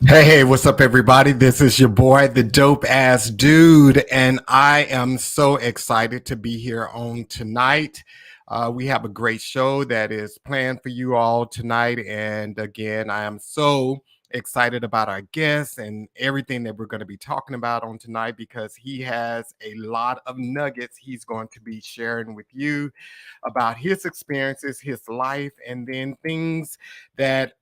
Hey, what's up, everybody? This is your boy, the dope ass dude, and I am so excited to be here on tonight. We have a great show that is planned for you all tonight, and again, I am so excited about our guests and everything that we're going to be talking about on tonight because he has a lot of nuggets he's going to be sharing with you about his experiences, his life, and then things that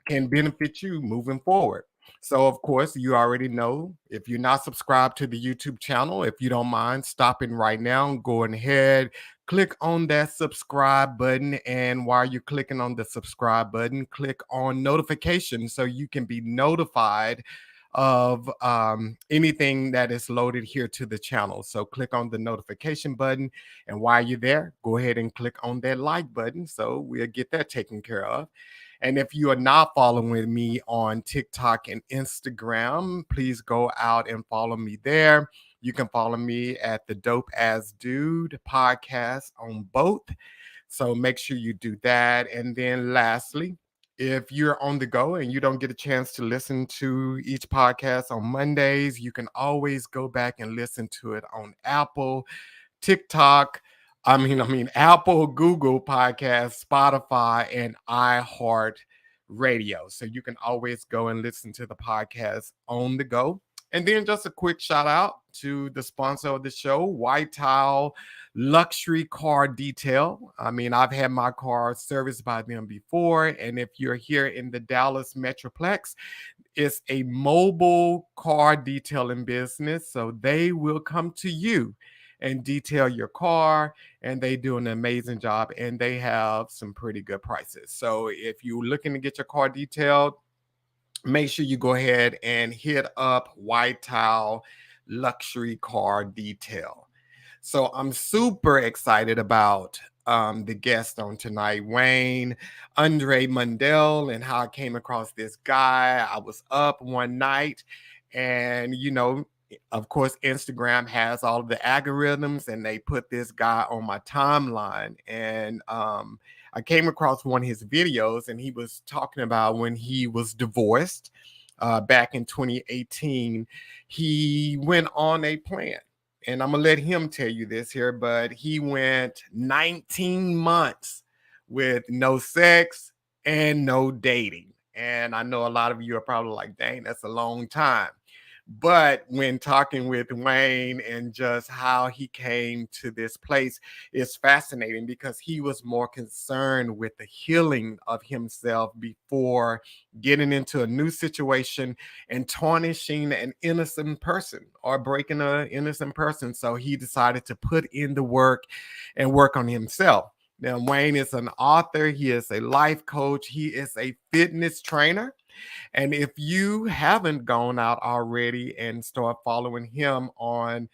can benefit you moving forward. So, of course, you already know if you're not subscribed to the YouTube channel, if you don't mind stopping right now, going ahead, click on that subscribe button. And while you're clicking on the subscribe button, click on notifications so you can be notified of anything that is loaded here to the channel. So click on the notification button. And while you're there, go ahead and click on that like button so we'll get that taken care of. And if you are not following me on TikTok and Instagram, please go out and follow me there. You can follow me at the Dope As Dude podcast on both. So make sure you do that. And then lastly, if you're on the go and you don't get a chance to listen to each podcast on Mondays, you can always go back and listen to it on Apple, TikTok, Apple, Google Podcasts, Spotify, and iHeart Radio. So you can always go and listen to the podcast on the go. And then just a quick shout out to the sponsor of the show, White Tile Luxury Car Detail. I've had my car serviced by them before. And if you're here in the Dallas Metroplex, it's a mobile car detailing business. So they will come to you and detail your car, and they do an amazing job, and they have some pretty good prices. So if you're looking to get your car detailed, make sure you go ahead and hit up White Tile Luxury Car Detail. So I'm super excited about the guest on tonight, Wayne, Andre Mundell, and how I came across this guy. I was up one night and, of course, Instagram has all of the algorithms and they put this guy on my timeline. And I came across one of his videos and he was talking about when he was divorced back in 2018. He went on a plan. And I'm going to let him tell you this here, but he went 19 months with no sex and no dating. And I know a lot of you are probably like, dang, that's a long time. But when talking with Wayne and just how he came to this place is fascinating because he was more concerned with the healing of himself before getting into a new situation and tarnishing an innocent person or breaking an innocent person. So he decided to put in the work and work on himself. Now, Wayne is an author, he is a life coach, he is a fitness trainer. And if you haven't gone out already and start following him on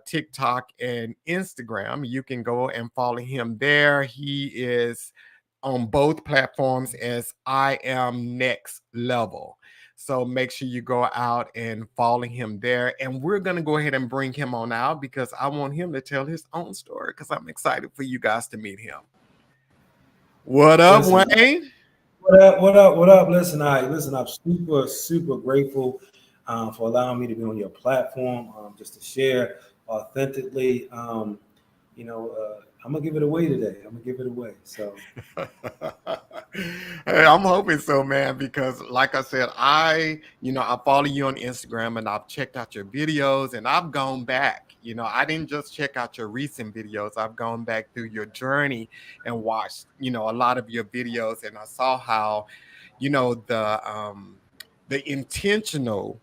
TikTok and Instagram, you can go and follow him there. He is on both platforms as I Am Next Level. So make sure you go out and follow him there. And we're going to go ahead and bring him on out because I want him to tell his own story because I'm excited for you guys to meet him. What up, Listen, Wayne? what up? What up? What up? Listen. I'm super grateful for allowing me to be on your platform, just to share authentically. I'm gonna give it away today. I'm gonna give it away. So, Hey, I'm hoping so, man, because like I said, I follow you on Instagram and I've checked out your videos and I've gone back. I didn't just check out your recent videos. I've gone back through your journey and watched, a lot of your videos and I saw how, you know, the um the intentional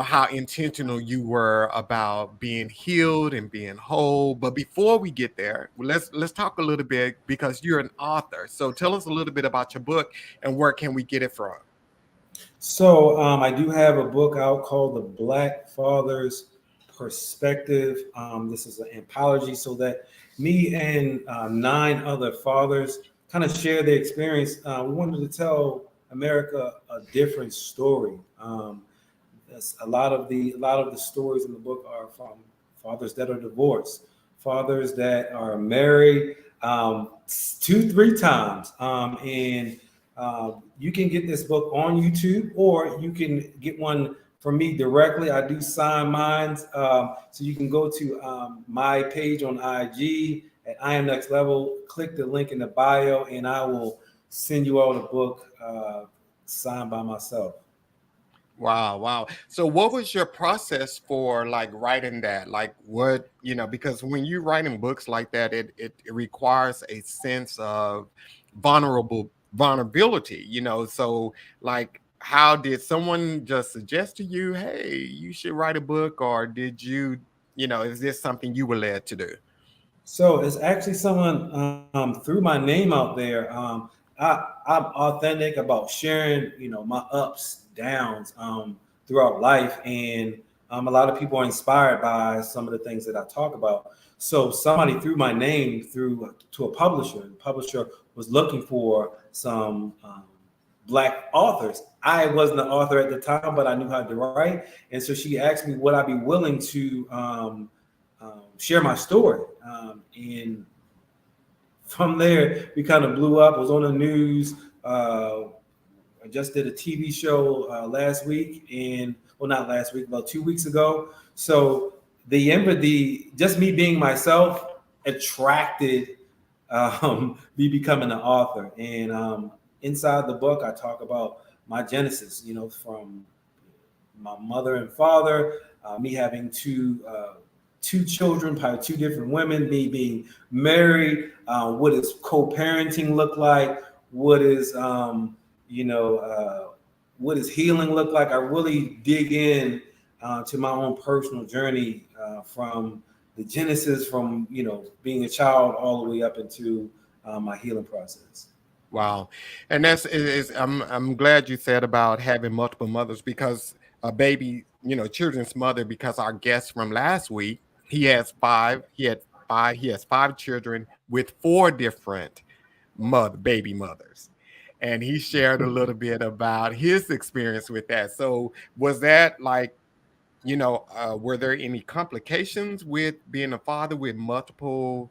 how intentional you were about being healed and being whole. But before we get there, let's talk a little bit because you're an author. So tell us a little bit about your book and where can we get it from? I do have a book out called The Black Father's Perspective. This is an anthology so that me and nine other fathers kind of share their experience. We wanted to tell America a different story. A lot of the stories in the book are from fathers that are divorced, fathers that are married 2-3 times, and You can get this book on YouTube, or you can get one from me directly. I do sign mines. So you can go to my page on IG at I Am Next Level, click the link in the bio, and I will send you all the book signed by myself. Wow, wow. So what was your process for like writing that? Like what, because when you're writing books like that, it requires a sense of vulnerability, So like how did someone just suggest to you, hey, you should write a book, or did you, is this something you were led to do? So it's actually someone threw my name out there. I'm authentic about sharing, my ups, downs throughout life, and a lot of people are inspired by some of the things that I talk about. So somebody threw my name through to a publisher. The publisher was looking for some Black authors. I wasn't an author at the time, but I knew how to write, and so she asked me would I be willing to share my story. And from there, we kind of blew up. It was on the news. I just did a TV show last week, and well, not last week, about 2 weeks ago. So the empathy, just me being myself, attracted me becoming an author. And inside the book, I talk about my genesis. From my mother and father, me having two children by two different women, me being married, what does co-parenting look like, what is what does healing look like. I really dig in to my own personal journey from the genesis, from being a child all the way up into my healing process. Wow. And I'm glad you said about having multiple mothers, because a baby, children's mother, because our guest from last week, he has five children with four different baby mothers. And he shared a little bit about his experience with that. So was that like, were there any complications with being a father with multiple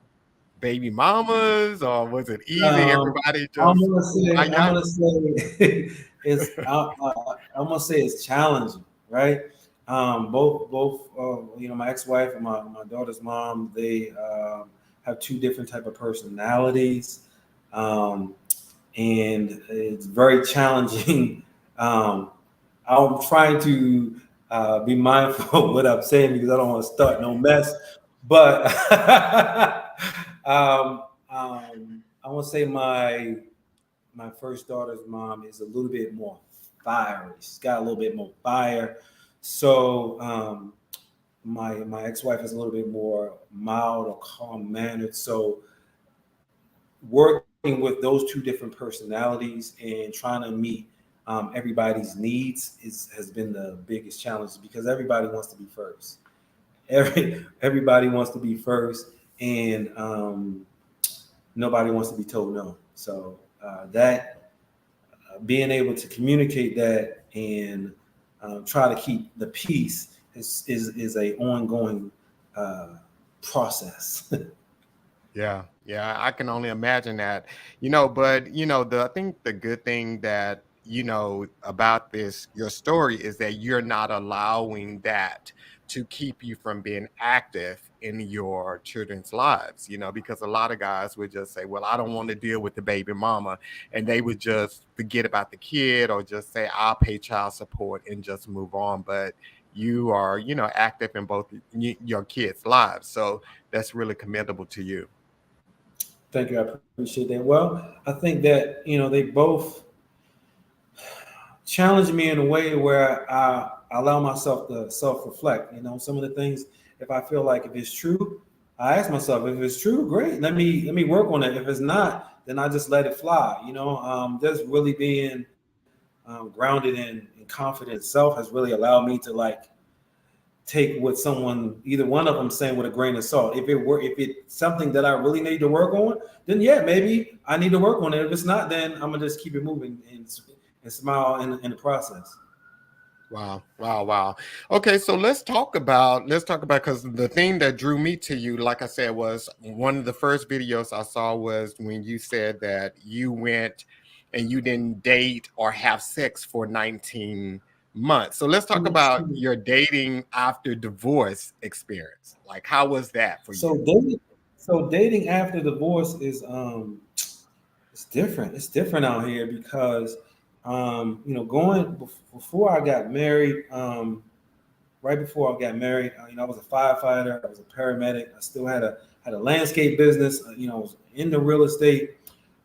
baby mamas, or was it easy? Um, Everybody I'm just gonna say, I'm yeah. gonna say I'm gonna say it's challenging, right? Both, my ex-wife and my daughter's mom, they have two different type of personalities, um, and it's very challenging. Um, I'm trying to be mindful of what I'm saying because I don't want to start no mess, but I want to say my first daughter's mom is a little bit more fiery. She's got a little bit more fire. So my ex-wife is a little bit more mild or calm mannered. So working with those two different personalities and trying to meet everybody's needs has been the biggest challenge because everybody wants to be first. Everybody wants to be first, and nobody wants to be told no. So that being able to communicate that and try to keep the peace is a ongoing process. Yeah, yeah, I can only imagine that. But I think the good thing that about this your story is that you're not allowing that to keep you from being active in your children's lives, because a lot of guys would just say, well, I don't want to deal with the baby mama, and they would just forget about the kid or just say, I'll pay child support and just move on. But you are, active in both your kids' lives. So that's really commendable to you. Thank you. I appreciate that. Well, I think that, they both challenge me in a way where I allow myself to self-reflect. Some of the things, if I feel like if it's true, I ask myself, if it's true, great. Let me work on it. If it's not, then I just let it fly. Just really being grounded in confidence self has really allowed me to like take what someone, either one of them, saying with a grain of salt. If it's something that I really need to work on, then yeah, maybe I need to work on it. If it's not, then I'm gonna just keep it moving and smile in the process. Wow, wow, wow. Okay, so let's talk about because the thing that drew me to you, like I said, was one of the first videos I saw was when you said that you went and you didn't date or have sex for 19 months. So let's talk about your dating after divorce experience. Like, how was that for you? So dating after divorce is it's different. It's different out here because going before I got married, right before I got married, I was a firefighter, I was a paramedic, I still had a landscape business, I was in the real estate.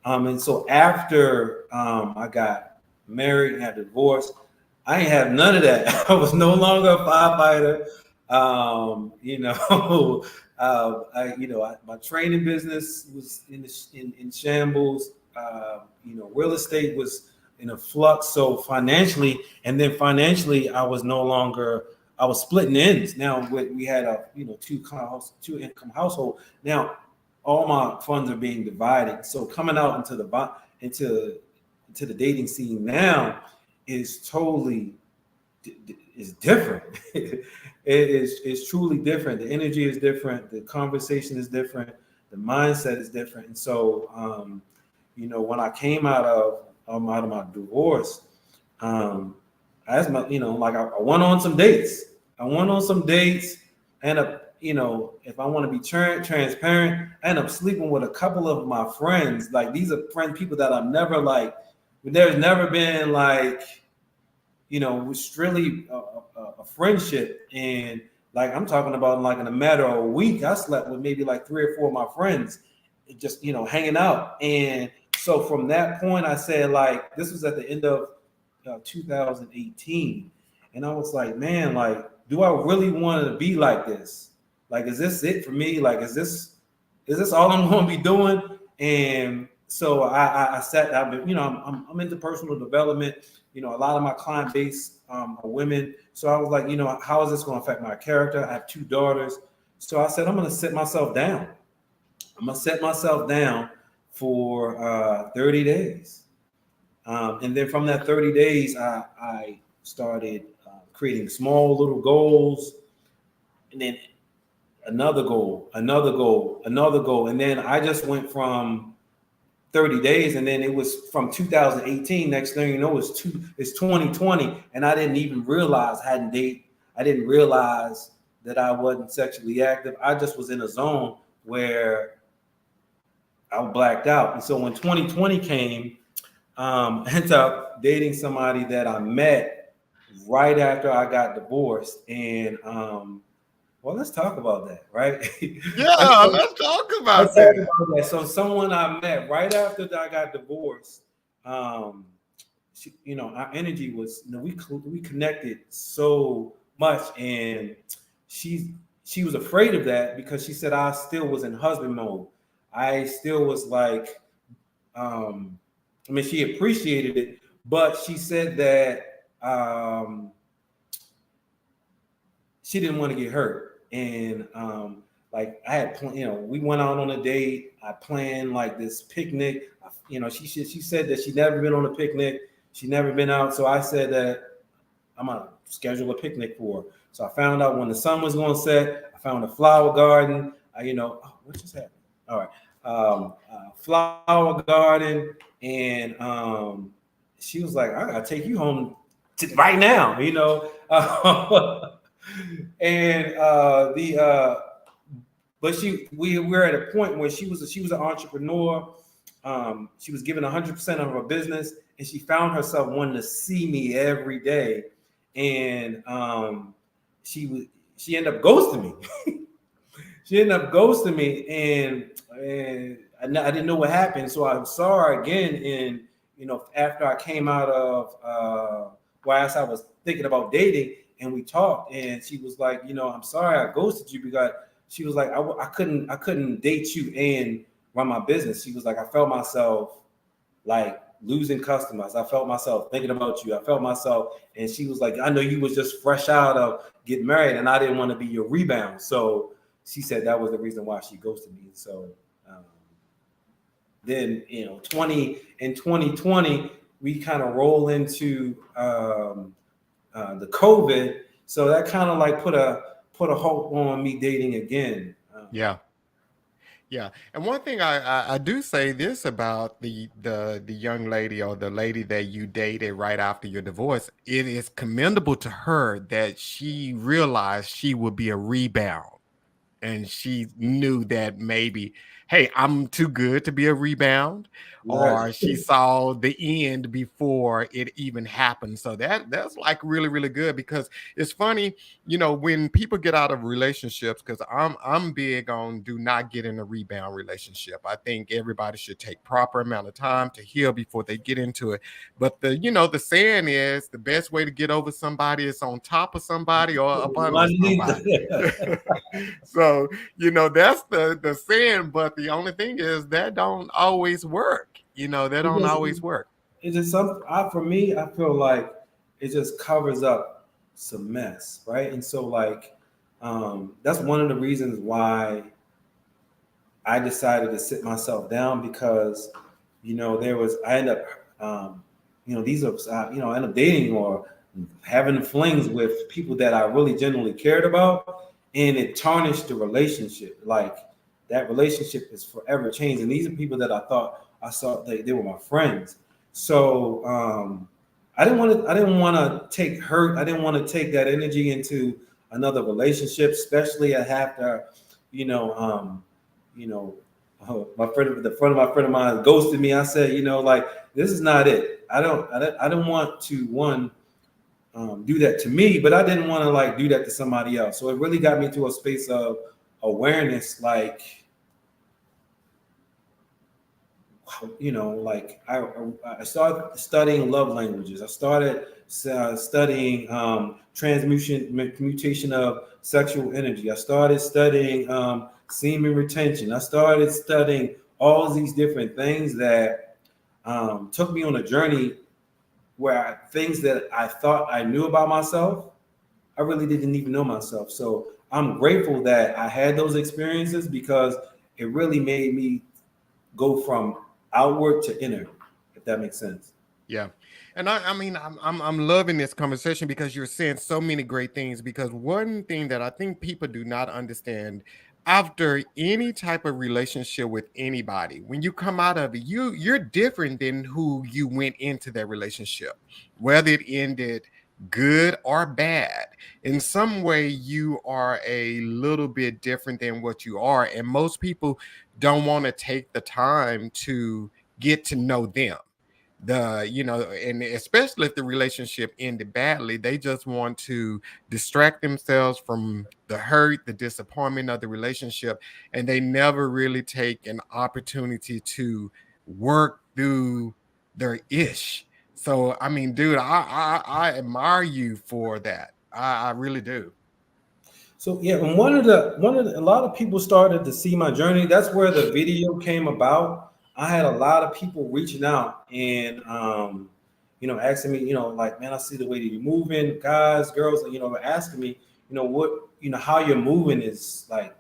And so after I got married and had a divorce, I ain't have none of that. I was no longer a firefighter. My training business was in shambles. Real estate was in a flux. So financially, I was no longer. I was splitting ends. Now we had a two income household. Now all my funds are being divided. So coming out into the dating scene now is totally is different. It's truly different. The energy is different. The conversation is different. The mindset is different. And so, when I came out of my divorce, as my, I went on some dates. And if I want to be transparent, I end up sleeping with a couple of my friends. Like these are people that I've never like. There's never been like, was really a friendship, and like I'm talking about like in a matter of a week, I slept with maybe like 3 or 4 of my friends, just hanging out. And so from that point, I said like this was at the end of 2018, and I was like, man, like, do I really want to be like this? Like, is this it for me? Like, is this all I'm going to be doing? And so I sat. I'm into personal development. A lot of my client base are women. So I was like, how is this going to affect my character? I have 2 daughters. So I said, I'm going to sit myself down. I'm going to set myself down for 30 days. And then from that 30 days, I started creating small little goals, and then another goal. And then I just went from 30 days, and then it was from 2018. Next thing you know, it's 2020, and I didn't even realize I didn't realize that I wasn't sexually active. I just was in a zone where I blacked out. And so when 2020 came, I ended up dating somebody that I met right after I got divorced. And well, let's talk about that, right? Yeah, let's talk about that. So someone I met right after I got divorced, our energy was, we connected so much, and she was afraid of that because she said I still was in husband mode. I still was like, she appreciated it, but she said that she didn't want to get hurt. And like I had, we went out on a date. I planned like this picnic. She said that she'd never been on a picnic. She'd never been out. So I said that I'm gonna schedule a picnic for her. So I found out when the sun was going to set. I found a flower garden. What just happened? All right, flower garden, and she was like, "I gotta take you home right now," and but we were at a point where she was an entrepreneur. She was given 100% of her business, and she found herself wanting to see me every day. And she ended up ghosting me. And I didn't know what happened. So I saw her again, and after I came out of whilst I was thinking about dating, and we talked, and she was like, I'm sorry I ghosted you, because she was like, I couldn't date you and run my business. She was like, I felt myself like losing customers. I felt myself thinking about you. I felt myself, and she was like, I know you was just fresh out of getting married, and I didn't want to be your rebound. So she said that was the reason why she ghosted me. So then 2020, we kind of roll into the COVID. So that kind of like put a halt on me dating again. Yeah. Yeah, and one thing I do say this about the young lady or the lady that you dated right after your divorce. It is commendable to her that she realized she would be a rebound, and she knew that maybe, hey, I'm too good to be a rebound, Right. or she saw the end before it even happened. So that's like really really good, because it's funny, when people get out of relationships, because I'm big on do not get in a rebound relationship. I think everybody should take proper amount of time to heal before they get into it. But the saying is the best way to get over somebody is on top of somebody or up under Underneath somebody. So that's the saying, but the only thing is that don't always work. That it don't just always work. it's just something. For me, I feel like it just covers up some mess, right? And so like that's one of the reasons why I decided to sit myself down, because there was I end up these are I end up dating or having flings with people that I really genuinely cared about, and it tarnished the relationship. Like that relationship is forever changed, and these are people that I thought I saw they were my friends. So I didn't want to take hurt. I didn't want to take that energy into another relationship, especially after you know um, you know, the friend of my friend of mine ghosted me. I said, like this is not it. I don't want to do that to me, but I didn't want to like do that to somebody else. So it really got me to a space of awareness, like like I started studying love languages. I started studying mutation of sexual energy. I started studying semen retention. I started studying all of these different things that took me on a journey where things that I thought I knew about myself, I really didn't even know myself. So I'm grateful that I had those experiences, because it really made me go from outward to inner, if that makes sense. Yeah. And I mean, I'm loving this conversation because you're saying so many great things. Because one thing that I think people do not understand, after any type of relationship with anybody, when you come out of it, you're different than who you went into that relationship, whether it ended good or bad. In some way, you are a little bit different than what you are. And most people don't want to take the time to get to know them, and especially if the relationship ended badly, they just want to distract themselves from the hurt, the disappointment of the relationship, and they never really take an opportunity to work through their ish. So I mean, dude, I admire you for that. I really do. So yeah, and a lot of people started to see my journey. That's where the video came about. I had a lot of people reaching out and asking me, like, man, I see the way that you're moving, guys, girls, asking me, what, how you're moving is like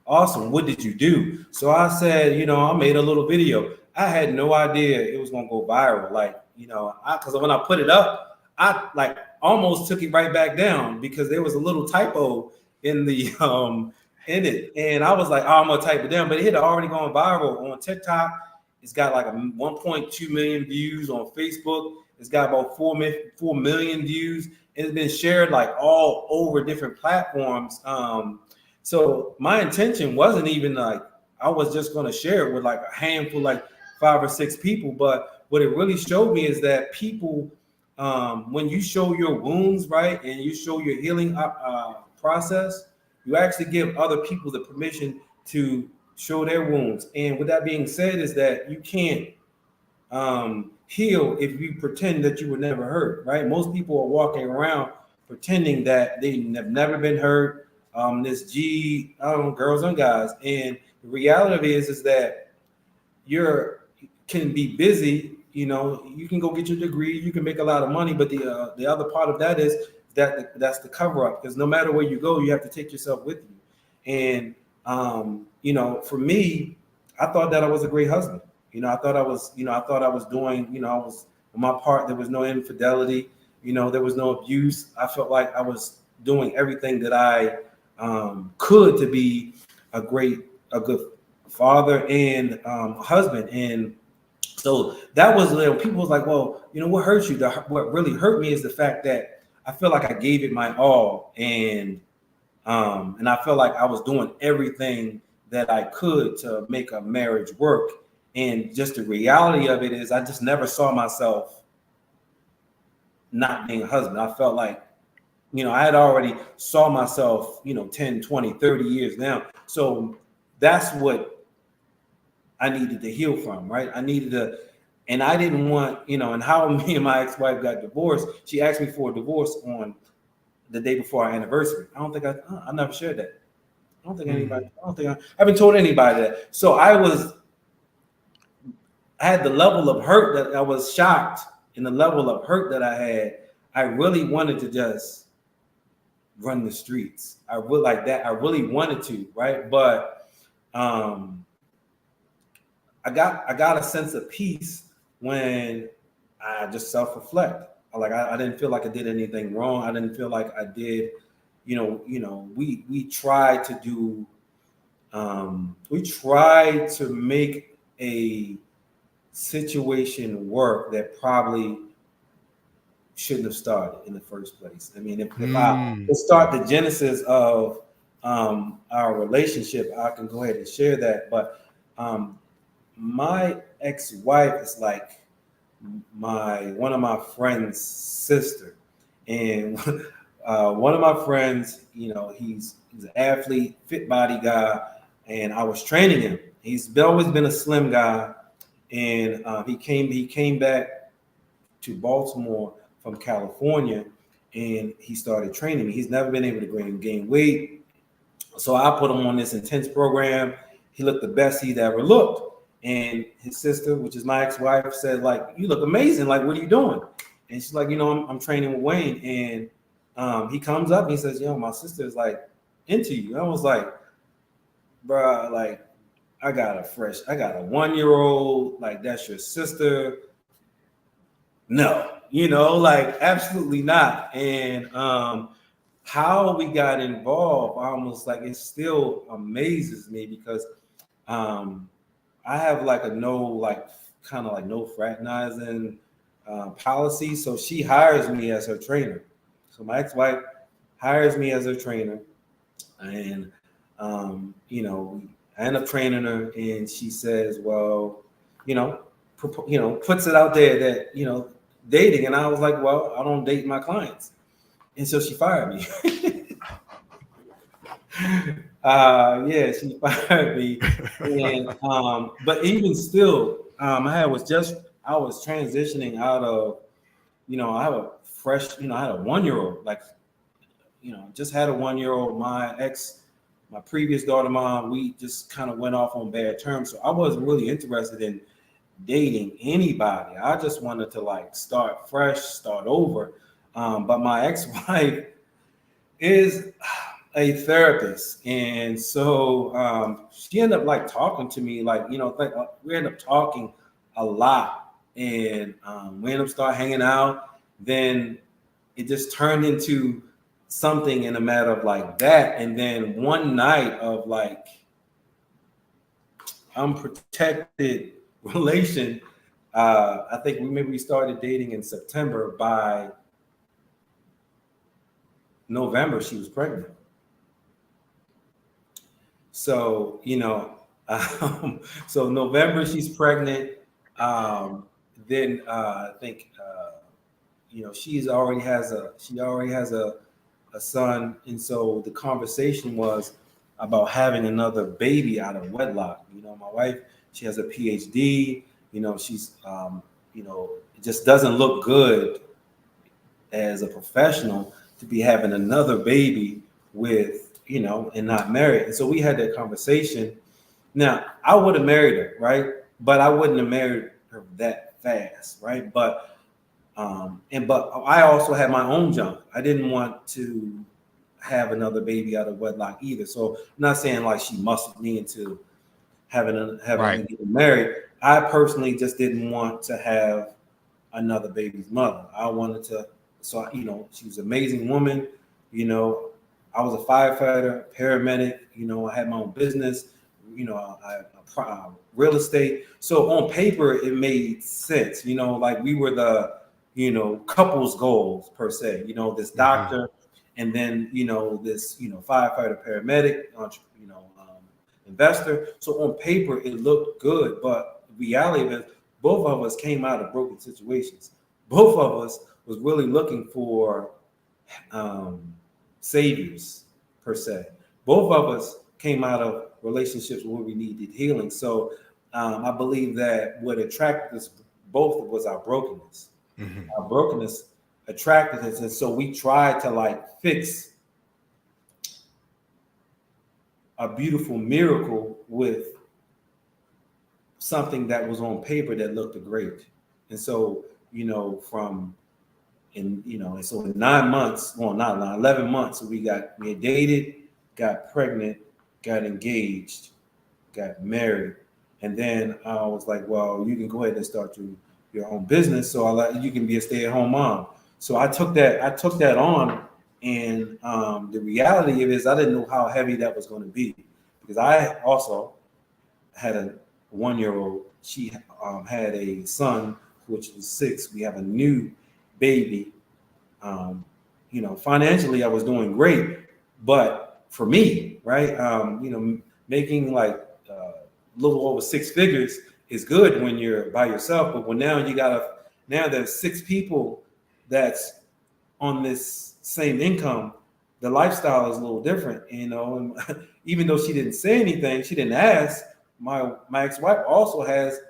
awesome. What did you do? So I said, I made a little video. I had no idea it was gonna go viral. Like, because when I put it up, I like almost took it right back down because there was a little typo in the in it, and I was like, oh, I'm gonna type it down, but it had already gone viral on TikTok. It's got like a 1.2 million views on Facebook. It's got about 4 million views, and it's been shared like all over different platforms. So my intention wasn't even like I was just going to share it with like a handful, like 5 or 6 people. But what it really showed me is that people, when you show your wounds, right, and you show your healing process, you actually give other people the permission to show their wounds. And with that being said, is that you can't heal if you pretend that you were never hurt, right? Most people are walking around pretending that they have never been hurt. This girls and guys, and the reality is that you're can be busy. You can go get your degree, you can make a lot of money, but the other part of that is that's the cover up, because no matter where you go, you have to take yourself with you. And for me, I thought that I was a great husband. I thought I was doing, I was on my part. There was no infidelity. There was no abuse. I felt like I was doing everything that I could to be a good father and husband. And so that was, people was like, well, what hurt you? What really hurt me is the fact that I feel like I gave it my all, and I felt like I was doing everything that I could to make a marriage work. And just the reality of it is I just never saw myself not being a husband. I felt like, I had already saw myself, 10, 20, 30 years now. So that's what I needed to heal from, right? I needed to, and I didn't want, and how me and my ex-wife got divorced, she asked me for a divorce on the day before our anniversary. I don't think I never shared that. I haven't told anybody that. So I had the level of hurt that I was shocked, and the level of hurt that I had, I really wanted to just run the streets. I would like that. I really wanted to, right? But I got a sense of peace when I just self-reflect. I didn't feel like I did anything wrong. I didn't feel like I did, we tried to do, we tried to make a situation work that probably shouldn't have started in the first place. I mean, if I could start the genesis of our relationship, I can go ahead and share that. But my ex-wife is like one of my friend's sister, and one of my friends, he's an athlete, fit body guy, and I was training him. He's always been a slim guy, and he came back to Baltimore from California, and he started training me. He's never been able to gain weight, so I put him on this intense program. He looked the best he'd ever looked. And his sister, which is my ex-wife, said, like, you look amazing. Like, what are you doing? And she's like, I'm training with Wayne. And he comes up and he says, my sister is like into you. And I was like, bruh, like, I got a 1-year-old, like, that's your sister. No, like, absolutely not. And how we got involved, almost like, it still amazes me because I have like a no fraternizing policy. So she hires me as her trainer. So my ex-wife hires me as her trainer, and I end up training her, and she says, well, puts it out there that dating, and I was like, well, I don't date my clients, and so she fired me. She fired me, and but even still, I was transitioning out of, I have a fresh, I had a 1-year-old, like, just had a 1-year-old. My previous daughter mom, we just kind of went off on bad terms, so I wasn't really interested in dating anybody. I just wanted to like start fresh, start over. But my ex-wife is a therapist, and so she ended up like talking to me, like we ended up talking a lot, and we ended up start hanging out. Then it just turned into something in a matter of like that, and then one night of like unprotected relation. I think we started dating in September. By November, she was pregnant. So, so November she's pregnant. Then I think she already has a son, and so the conversation was about having another baby out of wedlock. My wife, she has a PhD. She's it just doesn't look good as a professional to be having another baby with and not married. And so we had that conversation. Now, I would have married her, right? But I wouldn't have married her that fast, right? But but I also had my own junk. I didn't want to have another baby out of wedlock either. So I'm not saying like she muscled me into having Right. to get married. I personally just didn't want to have another baby's mother. I wanted to. So she was an amazing woman. I was a firefighter, paramedic. I had my own business. real estate. So on paper, it made sense. Like we were the couples goals per se. This doctor, and then this firefighter, paramedic, investor. So on paper, it looked good, but the reality is both of us came out of broken situations. Both of us was really looking for saviors per se. Both of us came out of relationships where we needed healing. So I believe that what attracted us both was our brokenness. Our brokenness attracted us, and so we tried to like fix a beautiful miracle with something that was on paper that looked great. And so and so in 9 months, well, not 11 months, we had dated, got pregnant, got engaged, got married. And then I was like, well, you can go ahead and start your own business. So you can be a stay-at-home mom. So I took that on. And the reality of it is I didn't know how heavy that was going to be, because I also had a 1-year-old. She had a son, which was 6. We have a new baby. Financially I was doing great, but for me, right, making like a little over 6 figures is good when you're by yourself. But now there's 6 people that's on this same income, the lifestyle is a little different, and even though she didn't say anything, she didn't ask. My ex-wife also has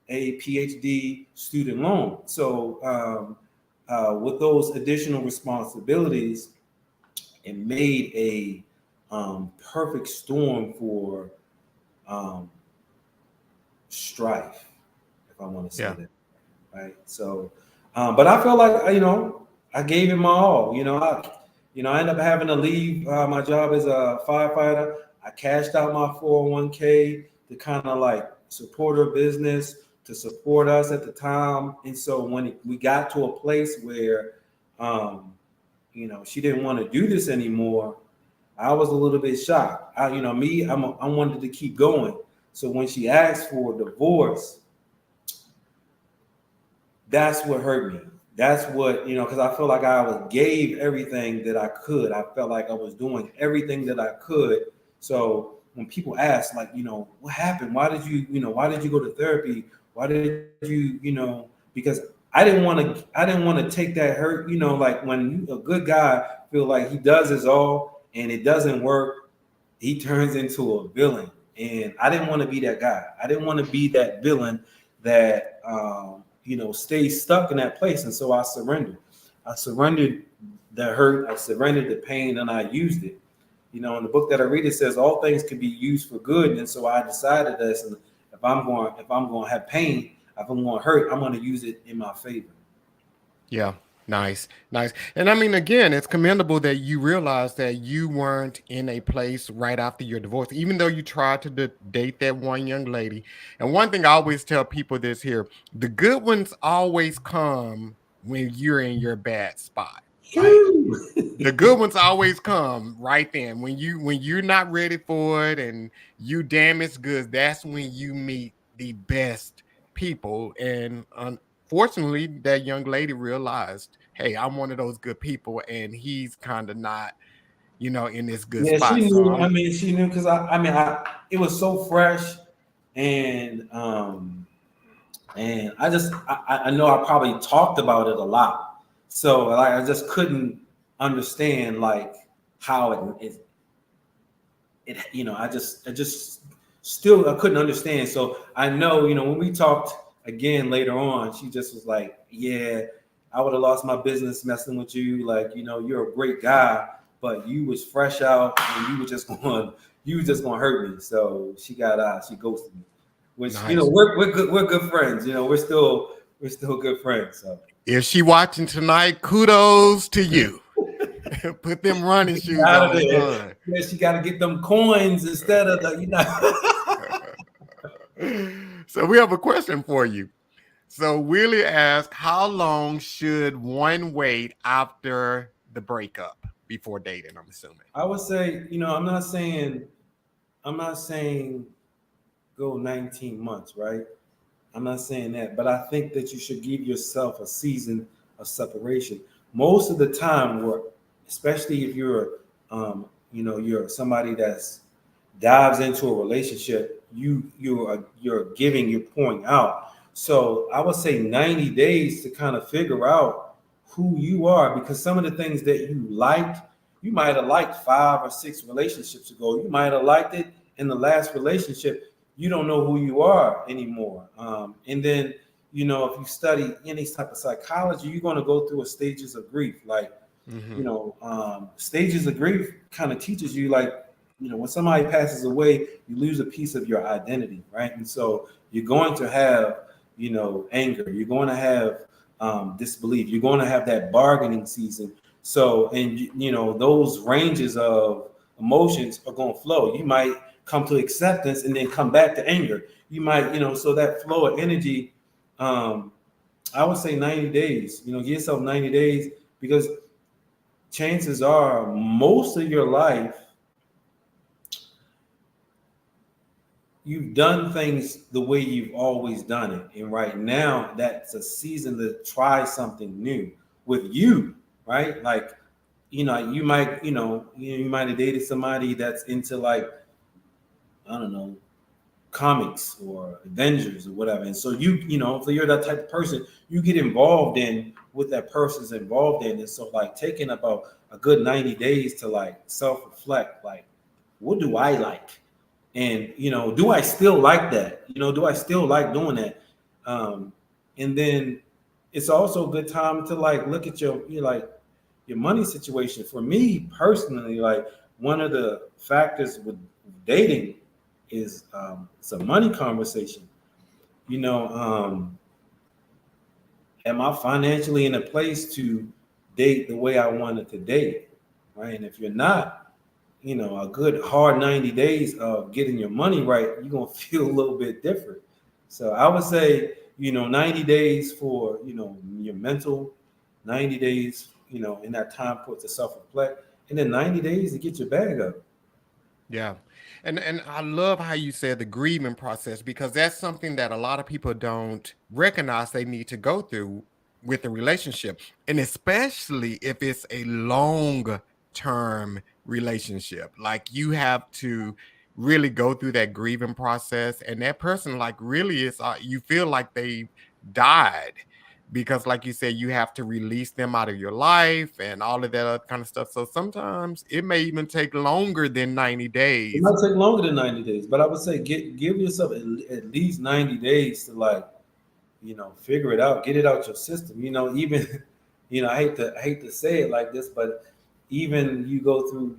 a PhD student loan. So with those additional responsibilities, it made a perfect storm for strife, if I want to say that, right? So, but I feel like I gave it my all. I ended up having to leave my job as a firefighter. I cashed out my 401k to kind of like support her business, to support us at the time. And so when we got to a place where, she didn't want to do this anymore, I was a little bit shocked. I wanted to keep going. So when she asked for a divorce, that's what hurt me. That's what, because I feel like gave everything that I could. I felt like I was doing everything that I could. So when people ask, like, what happened? Why did you go to therapy? Why did you, because I didn't want to take that hurt, like when a good guy feel like he does his all and it doesn't work, he turns into a villain. And I didn't want to be that guy. I didn't want to be that villain that, stays stuck in that place. And so I surrendered. I surrendered the hurt. I surrendered the pain, and I used it. In the book that I read, it says all things can be used for good. And so I decided this, and if I'm going to have pain, if I'm going to hurt, I'm going to use it in my favor. Yeah. Nice. And I mean, again, it's commendable that you realized that you weren't in a place right after your divorce, even though you tried to date that one young lady. And one thing I always tell people this here, the good ones always come when you're in your bad spot. Right? The good ones always come right then when you're not ready for it and you damaged goods. That's when you meet the best people. And fortunately, that young lady realized, hey, I'm one of those good people, and he's kind of not, in this good Yeah, spot. she So knew. She knew, because it was so fresh, and I know I probably talked about it a lot, so like I just couldn't understand like how I just still I couldn't understand. So I know when we talked again later on, she just was like, yeah, I would have lost my business messing with you. Like, you're a great guy, but you was fresh out and you were just going to hurt me. So she ghosted me, which nice. we're good friends. We're still good friends. So If she watching tonight, kudos to you. Put them running shoes on, son. Yeah, she got to get them coins instead of the So we have a question for you. So Willie asked, how long should one wait after the breakup before dating? I'm assuming. I would say, I'm not saying go 19 months, right? I'm not saying that, but I think that you should give yourself a season of separation. Most of the time, especially if you're, you're somebody that's dives into a relationship, you're giving, you're pouring out. So I would say 90 days to kind of figure out who you are, because some of the things that you liked, you might have liked 5 or 6 relationships ago. You might have liked it in the last relationship. You don't know who you are anymore. And then, if you study any type of psychology, you're going to go through a stages of grief. Like, stages of grief kind of teaches you, like, when somebody passes away, you lose a piece of your identity, right? And so you're going to have, anger. You're going to have disbelief. You're going to have that bargaining season. So, and those ranges of emotions are going to flow. You might come to acceptance and then come back to anger. You might, so that flow of energy, I would say 90 days, give yourself 90 days, because chances are most of your life, you've done things the way you've always done it. And right now, that's a season to try something new with you, right? Like, you might have dated somebody that's into, like, I don't know, comics or Avengers or whatever. And so if you're that type of person, you get involved in what that person's involved in. And so, like, taking about a good 90 days to, like, self-reflect, like, what do I like? And, do I still like that? Do I still like doing that? And then it's also a good time to, like, look at your money situation. For me personally, like, one of the factors with dating is it's a money conversation. Am I financially in a place to date the way I wanted to date? Right. And if you're not, a good hard 90 days of getting your money right, you're going to feel a little bit different. So I would say, 90 days for, your mental, 90 days, in that time for it to self-reflect, and then 90 days to get your bag up. Yeah. And I love how you said the grieving process, because that's something that a lot of people don't recognize they need to go through with the relationship. And especially if it's a long term relationship, like, you have to really go through that grieving process. And that person, like, really is, you feel like they died, because, like you said, you have to release them out of your life and all of that other kind of stuff. So sometimes it may even take longer than 90 It days. might take longer than 90 days, but I would say give yourself at least 90 days to, like, figure it out, get it out your system. Even, I hate to say it like this, but even you go through,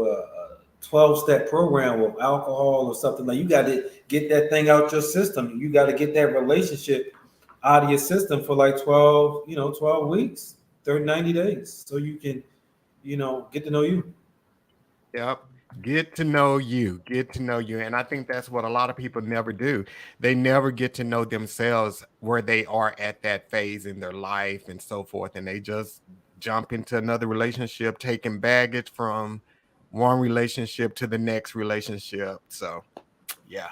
a 12-step program with alcohol or something, like, you got to get that thing out your system. You got to get that relationship out of your system for, like, 12 weeks, 90 days. So you can, get to know you. Yep. Get to know you, get to know you. And I think that's what a lot of people never do. They never get to know themselves, where they are at that phase in their life and so forth. And they just jump into another relationship, taking baggage from one relationship to the next relationship. So, yeah.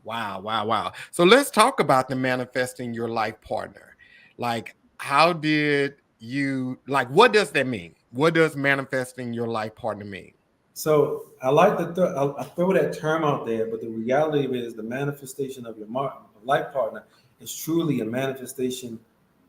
Wow, wow, wow. So let's talk about the manifesting your life partner. Like, how did you, like, what does that mean? What does manifesting your life partner mean? So I like to I throw that term out there, but the reality of it is the manifestation of your life partner is truly a manifestation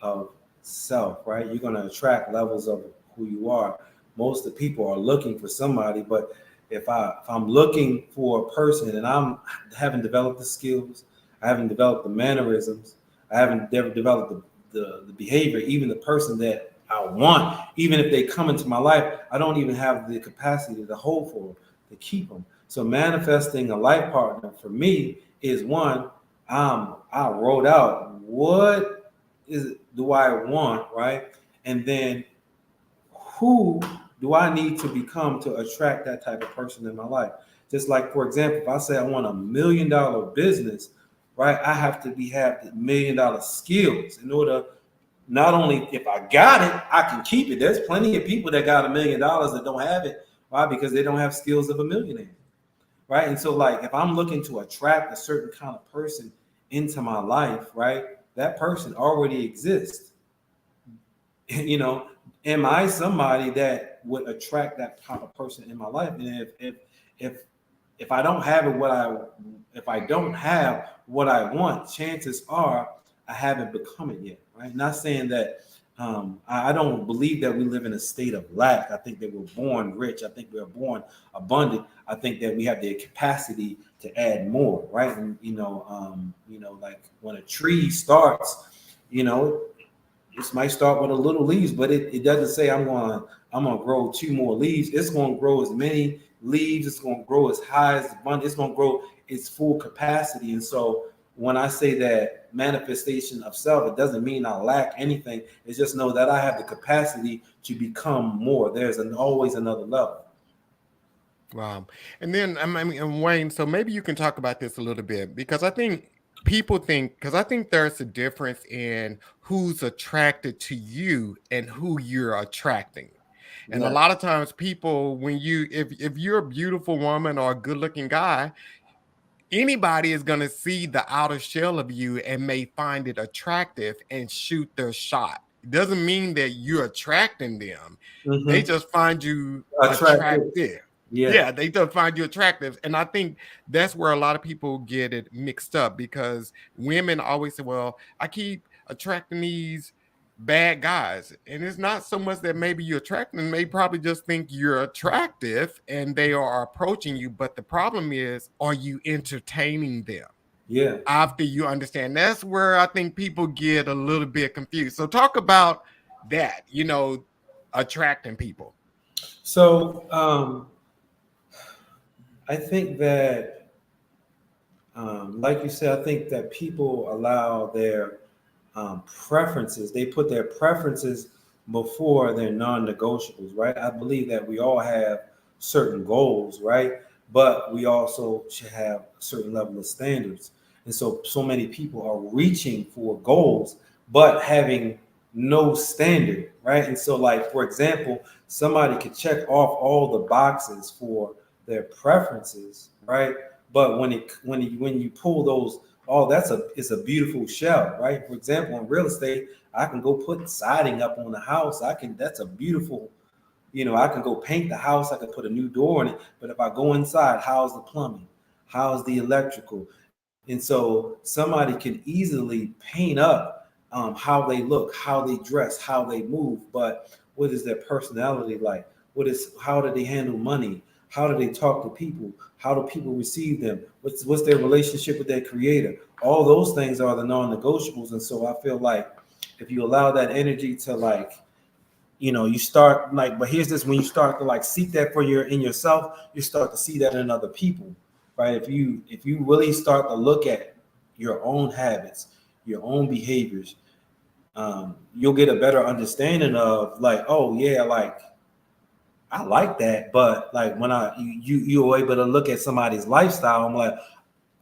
of self, right? You're going to attract levels of who you are. Most of the people are looking for somebody, but if I'm looking for a person and haven't developed the skills, I haven't developed the mannerisms, I haven't developed the behavior, even the person that I want, even if they come into my life, I don't even have the capacity to hold for them, to keep them. So manifesting a life partner for me is one, I wrote out what do I want, right? And then who do I need to become to attract that type of person in my life? Just like, for example, if I say I want $1 million business, right? I have to have the $1 million skills in order. Not only if I got it, I can keep it. There's plenty of people that got $1 million that don't have it. Why? Because they don't have skills of a millionaire, right? And so like if I'm looking to attract a certain kind of person into my life, right, that person already exists. You know, am I somebody that would attract that type of person in my life? And if if I don't have it, if I don't have what I want, chances are I haven't become it yet. Right? Not saying that I don't believe that we live in a state of lack. I think that we're born rich. I think we're born abundant. I think that we have the capacity to add more. Right? And like when a tree starts, you know, this might start with a little leaves, but it doesn't say I'm gonna grow 2 more leaves. It's gonna grow as many leaves. It's gonna grow as high as abundant. It's gonna grow its full capacity. And so when I say that manifestation of self, it doesn't mean I lack anything. It's just know that I have the capacity to become more. There's always another level. Wow. And then I mean, and Wayne, so maybe you can talk about this a little bit because I think because I think there's a difference in who's attracted to you and who you're attracting. And a Yeah. lot of times people, when if you're a beautiful woman or a good looking guy, anybody is going to see the outer shell of you and may find it attractive and shoot their shot. It doesn't mean that you're attracting them. They Mm-hmm. just find you Attractive. attractive. Yeah. Yeah, they just find you attractive. And I think that's where a lot of people get it mixed up because women always say, well, I keep attracting these bad guys. And it's not so much that maybe you're attracting them, they probably just think you're attractive and they are approaching you. But the problem is, are you entertaining them? Yeah. After you understand, that's where I think people get a little bit confused. So talk about that, attracting people. So I think that like you said, I think that people allow their preferences. They put their preferences before their non-negotiables, right? I believe that we all have certain goals, right? But we also should have a certain level of standards. And so many people are reaching for goals, but having no standard, right? And so, like for example, somebody could check off all the boxes for their preferences, right? But when you pull those, oh, it's a beautiful shell, right? For example, in real estate, I can go put siding up on the house. That's a beautiful, I can go paint the house. I can put a new door in it. But if I go inside, how's the plumbing? How's the electrical? And so somebody can easily paint up how they look, how they dress, how they move. But what is their personality like? How do they handle money? How do they talk to people? How do people receive them? What's their relationship with their creator? All those things are the non-negotiables. And so I feel like if you allow that energy to you start but here's this, when you start to seek that in yourself, you start to see that in other people, right? If you really start to look at your own habits, your own behaviors, you'll get a better understanding of oh yeah, I like that, but when you're able to look at somebody's lifestyle, I'm like,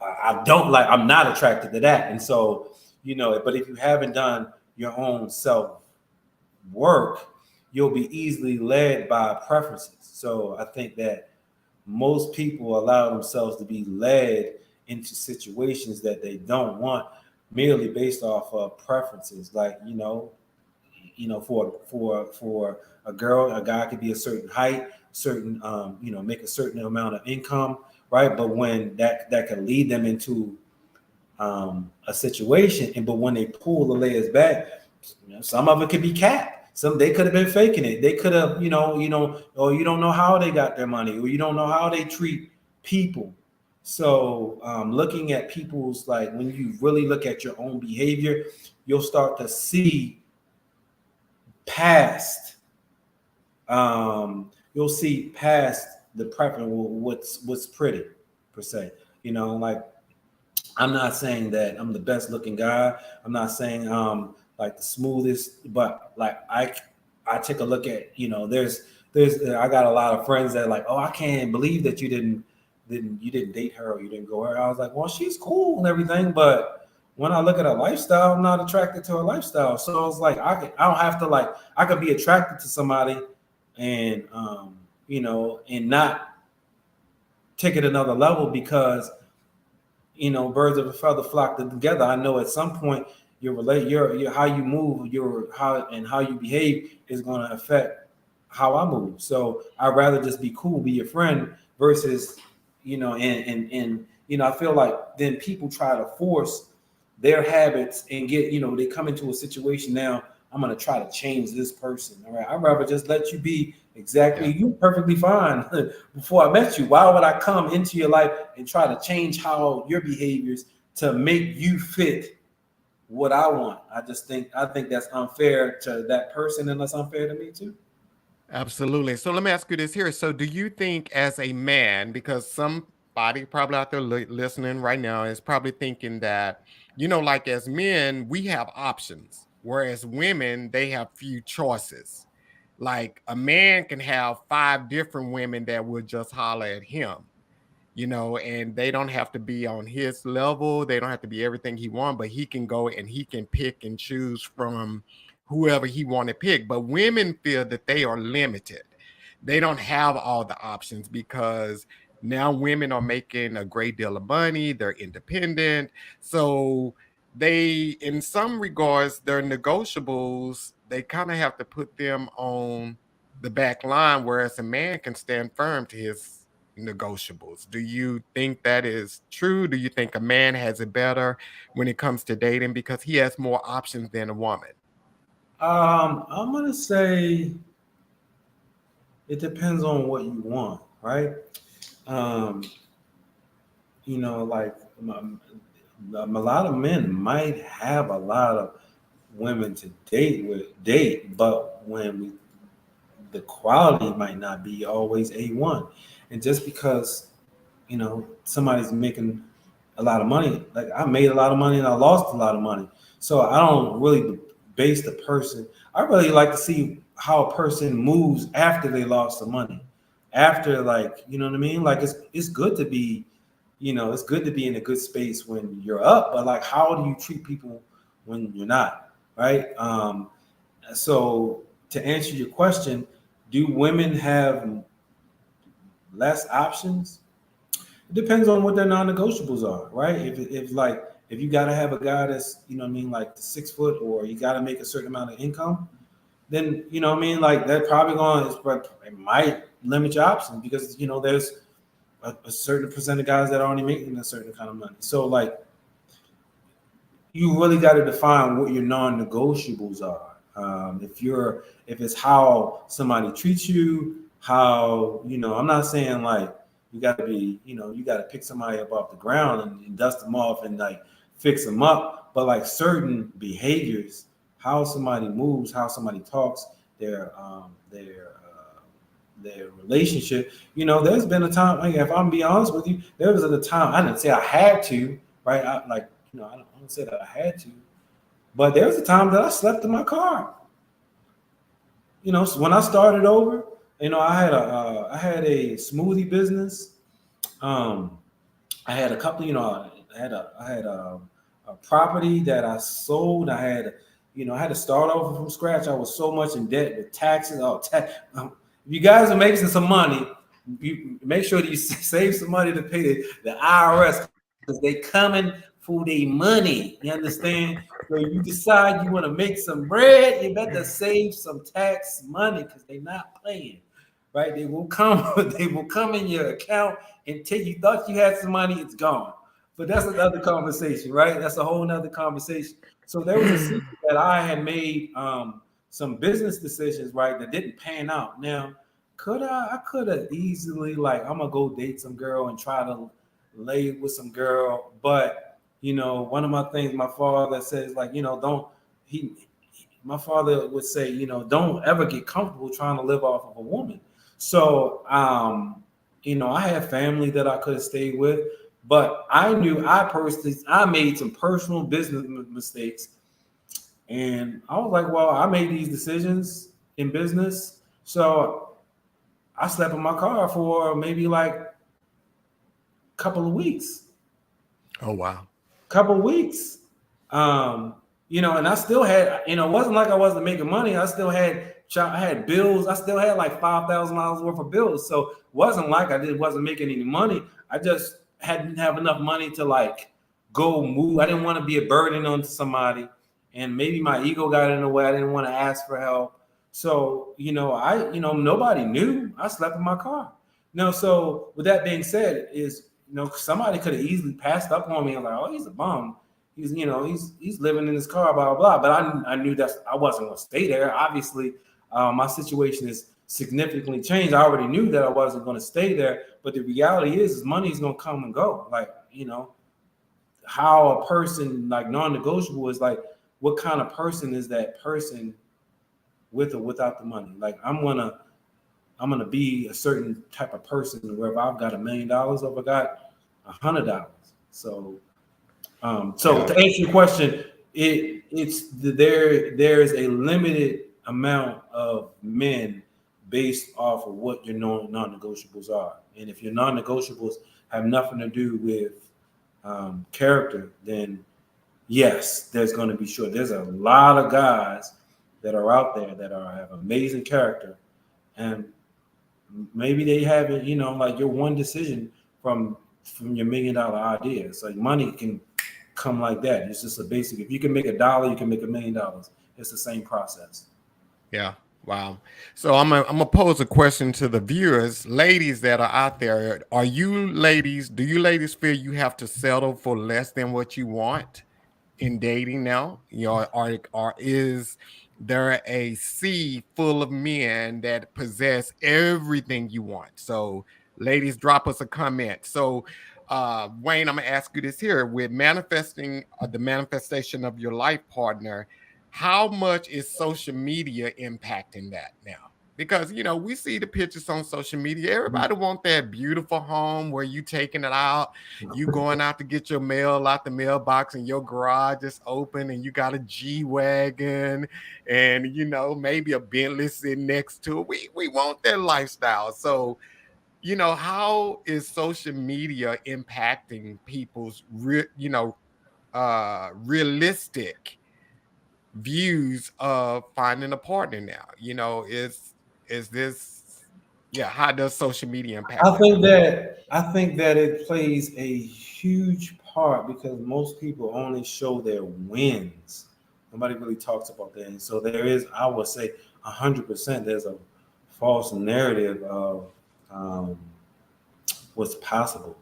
I'm not attracted to that. And so, but if you haven't done your own self work, you'll be easily led by preferences. So I think that most people allow themselves to be led into situations that they don't want merely based off of preferences. For a girl, a guy could be a certain height, make a certain amount of income, right? But when that can lead them into a situation, but when they pull the layers back, some of it could be capped. Some they could have been faking it. They could have, or you don't know how they got their money, or you don't know how they treat people. So looking at people's when you really look at your own behavior, you'll start to see past. You'll see past the preference, what's pretty per se. I'm not saying that I'm the best looking guy. I'm not saying the smoothest, but I take a look at there's I got a lot of friends that oh, I can't believe that you didn't date her or you didn't go her. I was like, well, she's cool and everything, but when I look at her lifestyle, I'm not attracted to her lifestyle. So it's I don't have to I could be attracted to somebody and and not take it another level because birds of a feather flock together. I know at some point your how you move, how you behave is going to affect how I move. So I'd rather just be cool, be your friend versus, I feel like then people try to force their habits and they come into a situation now. I'm going to try to change this person. All right. I'd rather just let you be exactly you perfectly fine before I met you. Why would I come into your life and try to change how your behaviors to make you fit what I want? I think that's unfair to that person, and that's unfair to me too. Absolutely. So let me ask you this here. So do you think as a man, because somebody probably out there listening right now is probably thinking that, like as men, we have options, whereas women, they have few choices. Like a man can have five different women that would just holler at him, and they don't have to be on his level. They don't have to be everything he wants, but he can go and he can pick and choose from whoever he want to pick. But women feel that they are limited. They don't have all the options because now women are making a great deal of money. They're independent. So they, in some regards, their negotiables, they kind of have to put them on the back line, whereas a man can stand firm to his negotiables. Do you think that is true? Do you think a man has it better when it comes to dating because he has more options than a woman? I'm gonna say it depends on what you want, right? Um, like a lot of men might have a lot of women to date, but the quality might not be always A1. And just because somebody's making a lot of money, like I made a lot of money and I lost a lot of money, so I don't really base the person. I really like to see how a person moves after they lost the money, after, like, you know what I mean. Like it's good to be, it's good to be in a good space when you're up, but like how do you treat people when you're not, right? So to answer your question, do women have less options? It depends on what their non-negotiables are, right? If you got to have a guy that's, like 6 foot, or you got to make a certain amount of income, then like that probably it might limit your options because there's a certain percent of guys that are only making a certain kind of money. So like you really got to define what your non-negotiables are. If it's how somebody treats you, how I'm not saying like you got to be, you got to pick somebody up off the ground and dust them off and like fix them up, but like certain behaviors, how somebody moves, how somebody talks, their relationship. There's been a time, like, if I'm being honest with you, there was a time I didn't say I had to, right? I don't say that I had to, but there was a time that I slept in my car. So when I started over, I had a smoothie business. I had a couple, I had a property that I sold. I had to start over from scratch. I was so much in debt with taxes. If you guys are making some money, you make sure that you save some money to pay the IRS because they coming for their money. You understand? So you decide you want to make some bread, you better save some tax money because they're not playing. Right? They will come, they will come in your account until you thought you had some money, it's gone. But that's another conversation, right? That's a whole nother conversation. So there was a season that I had made some business decisions, right, that didn't pan out. Now, I could have easily, like, I'm gonna go date some girl and try to lay with some girl, but one of my things my father says, like, don't he my father would say, don't ever get comfortable trying to live off of a woman. So I had family that I could have stayed with, but I knew I made some personal business mistakes. And I was like, well, I made these decisions in business. So I slept in my car for maybe like a couple of weeks. Oh, wow. Couple of weeks. and I still had, it wasn't like I wasn't making money. I had bills. I still had like $5,000 worth of bills. So it wasn't like wasn't making any money. I just didn't have enough money to like go move. I didn't want to be a burden on somebody, and maybe my ego got in the way. I didn't want to ask for help. So, nobody knew. I slept in my car. No, so with that being said, somebody could have easily passed up on me and like, oh, he's a bum. He's living in his car, blah, blah, blah. But I knew that I wasn't going to stay there. Obviously, my situation is significantly changed. I already knew that I wasn't going to stay there. But the reality is money is going to come and go. Like, how a person, like, non-negotiable is like, what kind of person is that person with or without the money? Like, I'm gonna be a certain type of person where if I've got $1 million or I got $100. So to answer your question, there's a limited amount of men based off of what your non-negotiables are. And if your non-negotiables have nothing to do with character, then yes, there's going to be sure. There's a lot of guys that are out there that have amazing character, and maybe they haven't, like your one decision from your $1 million idea. It's like money can come like that. It's just a basic. If you can make $1, you can make $1 million. It's the same process. Yeah. Wow. So I'm gonna pose a question to the viewers, ladies that are out there. Do you ladies feel you have to settle for less than what you want in dating now? Or is there a sea full of men that possess everything you want? So ladies, drop us a comment. So Wayne, I'm gonna ask you this here. With manifesting the manifestation of your life partner, how much is social media impacting that now? Because we see the pictures on social media. Everybody want that beautiful home where you taking it out, you going out to get your mail out the mailbox, and your garage is open, and you got a G-Wagon, and maybe a Bentley sitting next to it. We want that lifestyle. So how is social media impacting people's realistic views of finding a partner now? Is this, how does social media impact I think that it plays a huge part because most people only show their wins. Nobody really talks about that. And so there is, I would say 100%, there's a false narrative of what's possible,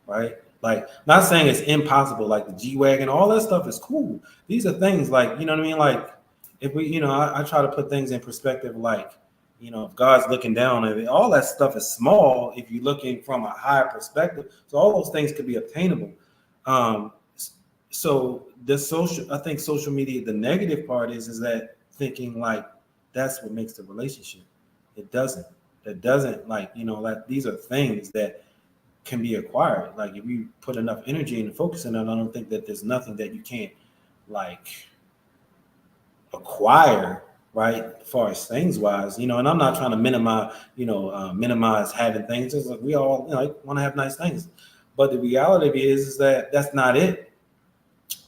right? Like, not saying it's impossible, like the G-Wagon, all that stuff is cool. These are things like, you know what I mean? Like, if we, I try to put things in perspective, like, if God's looking down, and all that stuff is small if you're looking from a higher perspective. So all those things could be obtainable. So I think social media, the negative part is that thinking like that's what makes the relationship. It doesn't. That doesn't, like, like these are things that can be acquired. Like, if you put enough energy and focus in it, I don't think that there's nothing that you can't like acquire, right? As far as things wise, and I'm not trying to minimize having things. It's like we all want to have nice things, but the reality is that that's not it.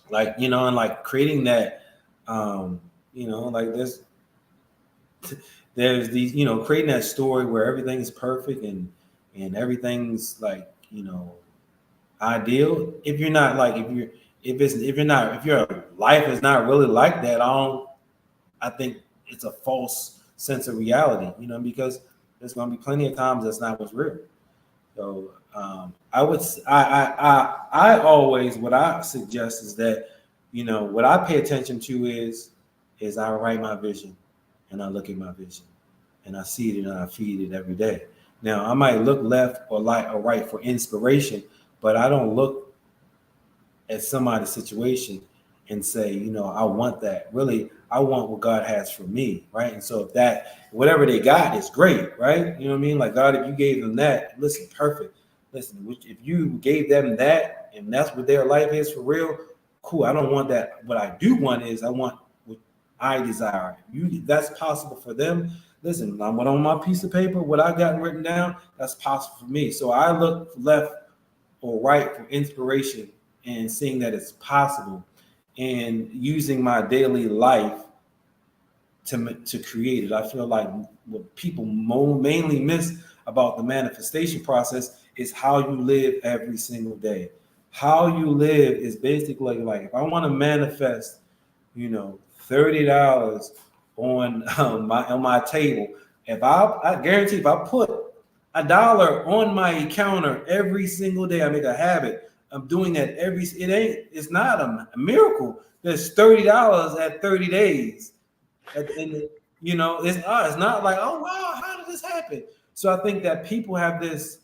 Like, and like creating that, like there's these, creating that story where everything's perfect and everything's like, ideal. If your life is not really like that, I think it's a false sense of reality, because there's going to be plenty of times that's not what's real. So I always, what I suggest is that, what I pay attention to is I write my vision and I look at my vision and I see it and I feed it every day. Now, I might look left or right for inspiration, but I don't look at somebody's situation and say, I want that. Really, I want what God has for me, right? And so if that, whatever they got is great, right? You know what I mean? Like, God, if you gave them that, listen, perfect. Listen, if you gave them that and that's what their life is for real, cool. I don't want that. What I do want is I want what I desire. That's possible for them. Listen, what on my piece of paper, what I got written down, that's possible for me. So I look left or right for inspiration and seeing that it's possible. and using my daily life to create it. I feel like what people mainly miss about the manifestation process is how you live every single day. How you live is basically like if I want to manifest, $30 on my table. If I guarantee if I put $1 on my counter every single day, I make a habit. I'm doing that it's not a miracle. There's $30 at 30 days. And it's not like, oh wow, how did this happen? So I think that people have this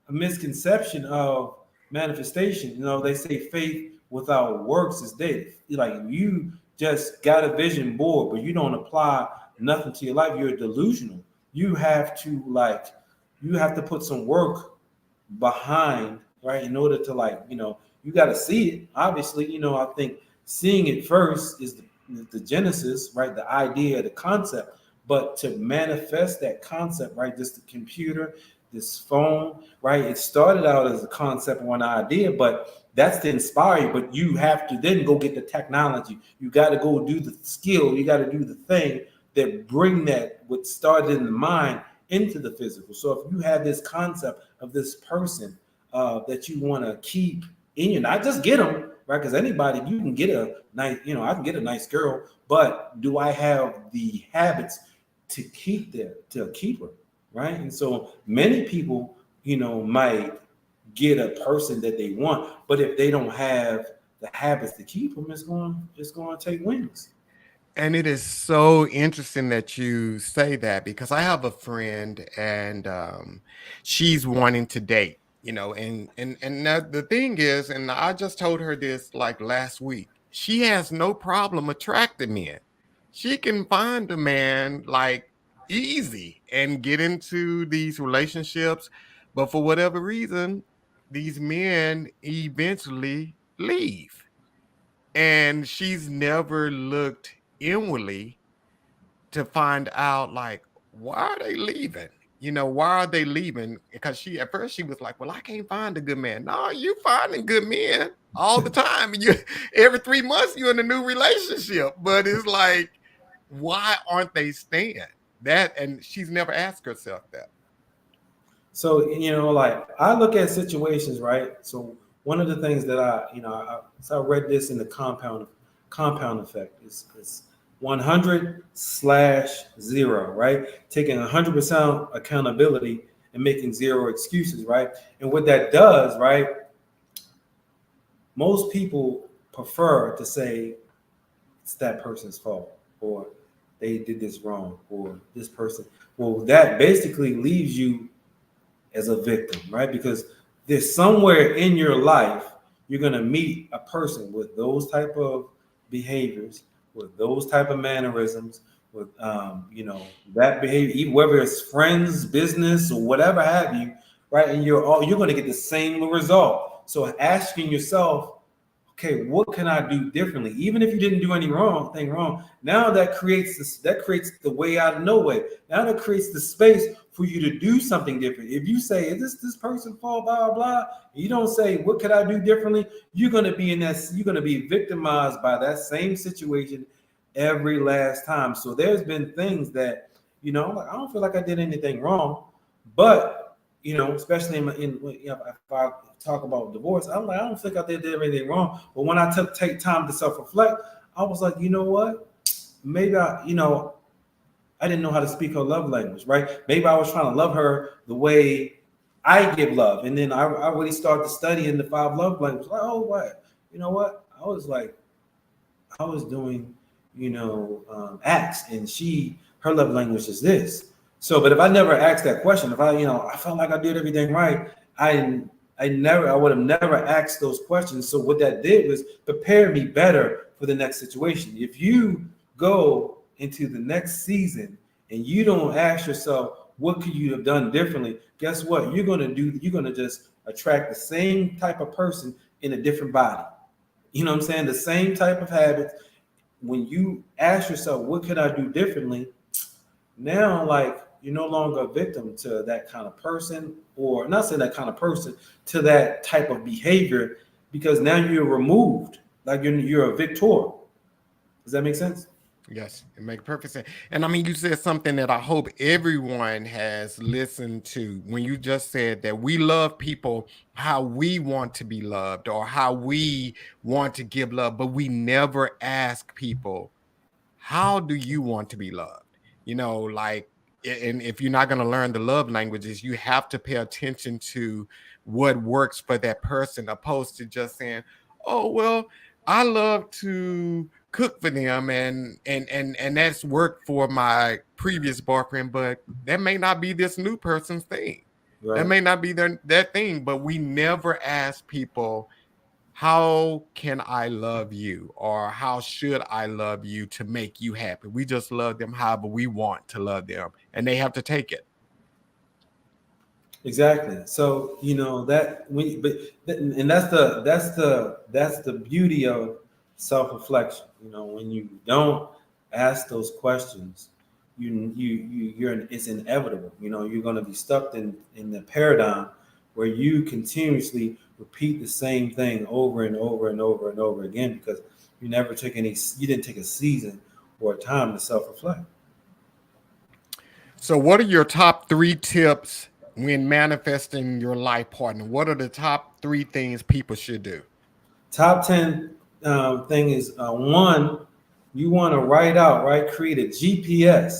misconception of manifestation. They say faith without works is dead. Like you just got a vision board, but you don't apply nothing to your life. You're delusional. You have to put some work behind, right, in order to you got to see it. Obviously, I think seeing it first is the genesis, right, the idea, the concept. But to manifest that concept, right, this the computer, this phone, right, it started out as a concept or an idea, but that's to inspire you. But you have to then go get the technology. You got to go do the skill. You got to do the thing that bring that what started in the mind into the physical. So if you have this concept of this person that you want to keep in you, not just get them, right? Because anybody, you can get a nice, I can get a nice girl, but do I have the habits to keep her, right? And so many people, might get a person that they want, but if they don't have the habits to keep them, it's going to take wings. And it is so interesting that you say that because I have a friend and she's wanting to date, and the thing is, and I just told her this like last week, she has no problem attracting men. She can find a man like easy and get into these relationships, but for whatever reason, these men eventually leave. And she's never looked inwardly to find out like why are they leaving? Why are they leaving? Because she at first she was like, well, I can't find a good man. No, you finding good men all the time. You every 3 months you're in a new relationship. But it's like, why aren't they staying? That and she's never asked herself that. So, like I look at situations, right? So one of the things that I read this in the compound effect is 100/0, right? Taking 100% accountability and making zero excuses, right? And what that does, right? Most people prefer to say it's that person's fault, or they did this wrong, or this person. Well, that basically leaves you as a victim, right? Because there's somewhere in your life you're going to meet a person with those type of behaviors, with those type of mannerisms, with that behavior, whether it's friends, business, or whatever have you, right? And you're going to get the same result. So asking yourself, okay, what can I do differently? Even if you didn't do anything wrong, now that creates the way out of no way. Now that creates the space for you to do something different. If you say, is this person fault, blah, blah, blah, and you don't say, what could I do differently? You're going to be victimized by that same situation every last time. So there's been things that, like, I don't feel like I did anything wrong, but especially if I talk about divorce, I'm like, I don't think I did anything wrong. But when I take time to self-reflect, I was like, you know what? Maybe I didn't know how to speak her love language, right? Maybe I was trying to love her the way I give love. And then I really started studying the 5 love languages. Like, oh, what? You know what? I was doing, acts, and her love language is this. So, but if I never asked that question, if I felt like I did everything right, I would have never asked those questions. So what that did was prepare me better for the next situation. If you go into the next season and you don't ask yourself, what could you have done differently? Guess what? You're going to just attract the same type of person in a different body. You know what I'm saying? The same type of habits. When you ask yourself, what could I do differently? Now, like, you're no longer a victim to that kind of person, or not saying that kind of person, to that type of behavior, because now you're removed. like you're a victor. Does that make sense? Yes, it makes perfect sense. And I mean, you said something that I hope everyone has listened to when you just said that we love people how we want to be loved or how we want to give love, but we never ask people, how do you want to be loved? Like, and if you're not going to learn the love languages, you have to pay attention to what works for that person, opposed to just saying, oh, well, I love to cook for them and that's worked for my previous boyfriend, but that may not be this new person's thing. That Right. may not be that thing, but we never ask people, how can I love you, or how should I love you to make you happy? We just love them however we want to love them, and they have to take it. Exactly. So that and that's the beauty of self-reflection. When you don't ask those questions, it's inevitable. You're going to be stuck in the paradigm where you continuously repeat the same thing over and over and over and over again because you didn't take a season or a time to self-reflect. So, what are your top 3 tips when manifesting your life partner? What are the top 3 things people should do? Top 10 thing is one, you want to create a GPS,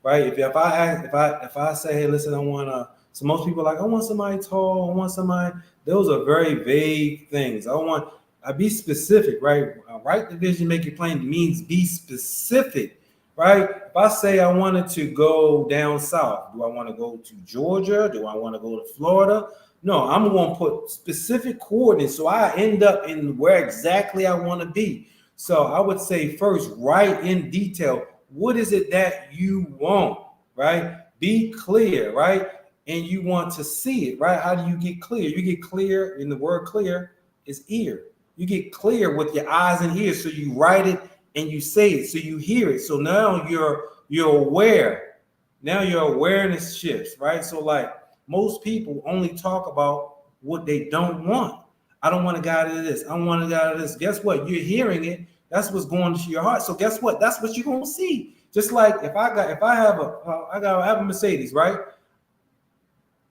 right? If I say, hey, listen, I want to. So most people are like, I want somebody tall. I want somebody. Those are very vague things. I be specific, right? Write the vision, make it plain means be specific, right? If I say I wanted to go down south, do I want to go to Georgia? Do I want to go to Florida? No, I'm going to put specific coordinates so I end up in where exactly I want to be. So I would say first, write in detail. What is it that you want, right? Be clear, right? And you want to see it, right? How do you get clear? You get clear, in the word clear is ear. You get clear with your eyes and ears. So you write it and you say it. So you hear it. So now you're aware. Now your awareness shifts, right? So like, most people only talk about what they don't want. I don't want a guy to this. I want a guy to this. Guess what? You're hearing it. That's what's going to your heart. So guess what? That's what you're gonna see. Just like if I have a Mercedes, right?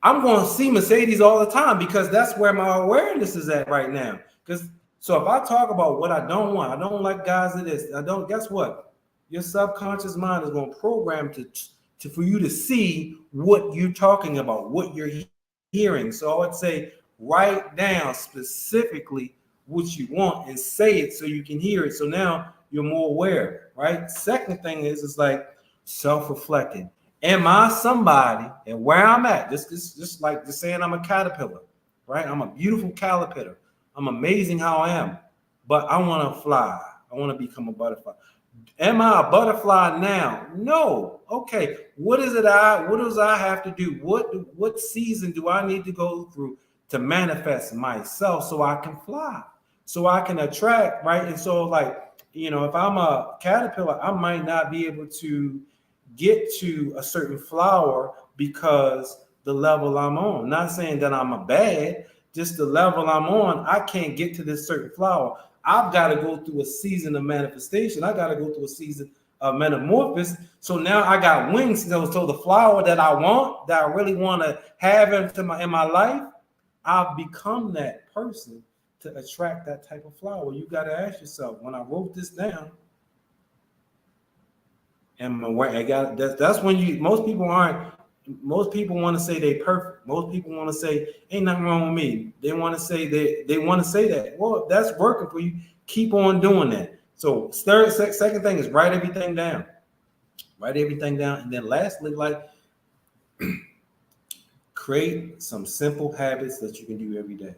I'm gonna see Mercedes all the time because that's where my awareness is at right now. Because so if I talk about what I don't want, I don't like guys in this. I don't. Guess what? Your subconscious mind is gonna program for you to see what you're talking about, what you're hearing. So I would say write down specifically what you want and say it so you can hear it. So now you're more aware, right? Second thing is like self-reflecting. Am I somebody and where I'm at? Just like just saying I'm a caterpillar, right? I'm a beautiful caterpillar. I'm amazing how I am, but I want to fly. I want to become a butterfly. Am I a butterfly now? No. Okay. What does I have to do? What season do I need to go through to manifest myself so I can fly? So I can attract, right? And so like, if I'm a caterpillar, I might not be able to get to a certain flower because the level I'm on. Not saying that I'm a bad, just the level I'm on, I can't get to this certain flower. I've got to go through a season of manifestation. I got to go through a season of metamorphosis. So now I got wings. So the flower that I want, that I really want to have in my life, I've become that person to attract that type of flower. You got to ask yourself, when I wrote this down, that's when most people want to say they perfect. Most people want to say ain't nothing wrong with me. They want to say they want to say that. Well, that's working for you. Keep on doing that. So second thing is write everything down. Write everything down. And then lastly, like create some simple habits that you can do every day.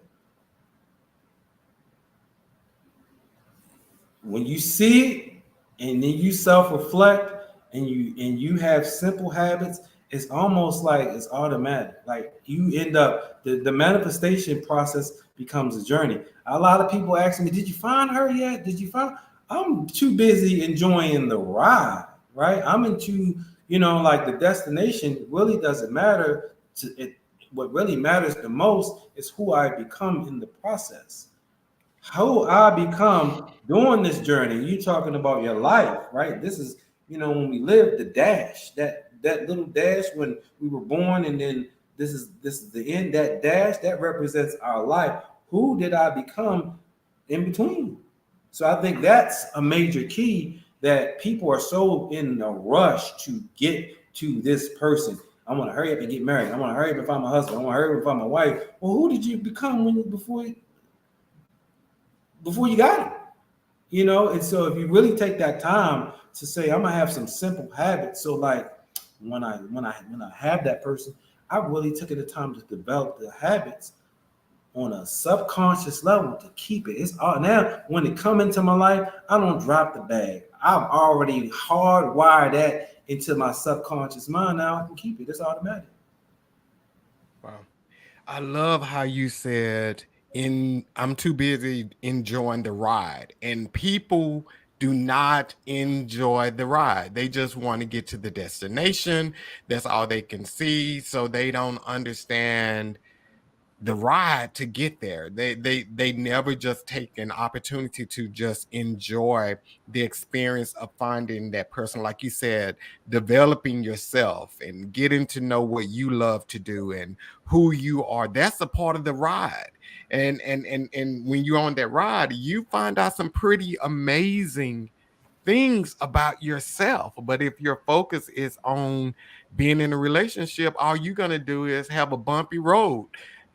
When you see it and then you self-reflect and you have simple habits, it's almost like it's automatic. Like you end up the manifestation process becomes a journey. A lot of people ask me, did you find her yet? I'm too busy enjoying the ride, right? I'm into, like the destination really doesn't matter to it. What really matters the most is who I become in the process. How I become during this journey. You talking about your life, right? This is, when we live the dash, that little dash when we were born, and then this is the end. That dash that represents our life. Who did I become in between? So I think that's a major key, that people are so in a rush to get to this person. I want to hurry up and get married. I want to hurry up and find my husband. I want to hurry up and find my wife. Well, who did you become before you got it? And so if you really take that time to say, I'm gonna have some simple habits. So like when I have that person, I really took the time to develop the habits on a subconscious level to keep it. It's all now when it come into my life, I don't drop the bag. I've already hardwired that into my subconscious mind. Now I can keep it. It's automatic. Wow. I love how you said I'm too busy enjoying the ride. And people do not enjoy the ride. They just want to get to the destination. That's all they can see. So they don't understand the ride to get there. They never just take an opportunity to just enjoy the experience of finding that person, like you said, developing yourself and getting to know what you love to do and who you are. That's a part of the ride. And when you're on that ride, you find out some pretty amazing things about yourself. But if your focus is on being in a relationship, all you're gonna do is have a bumpy road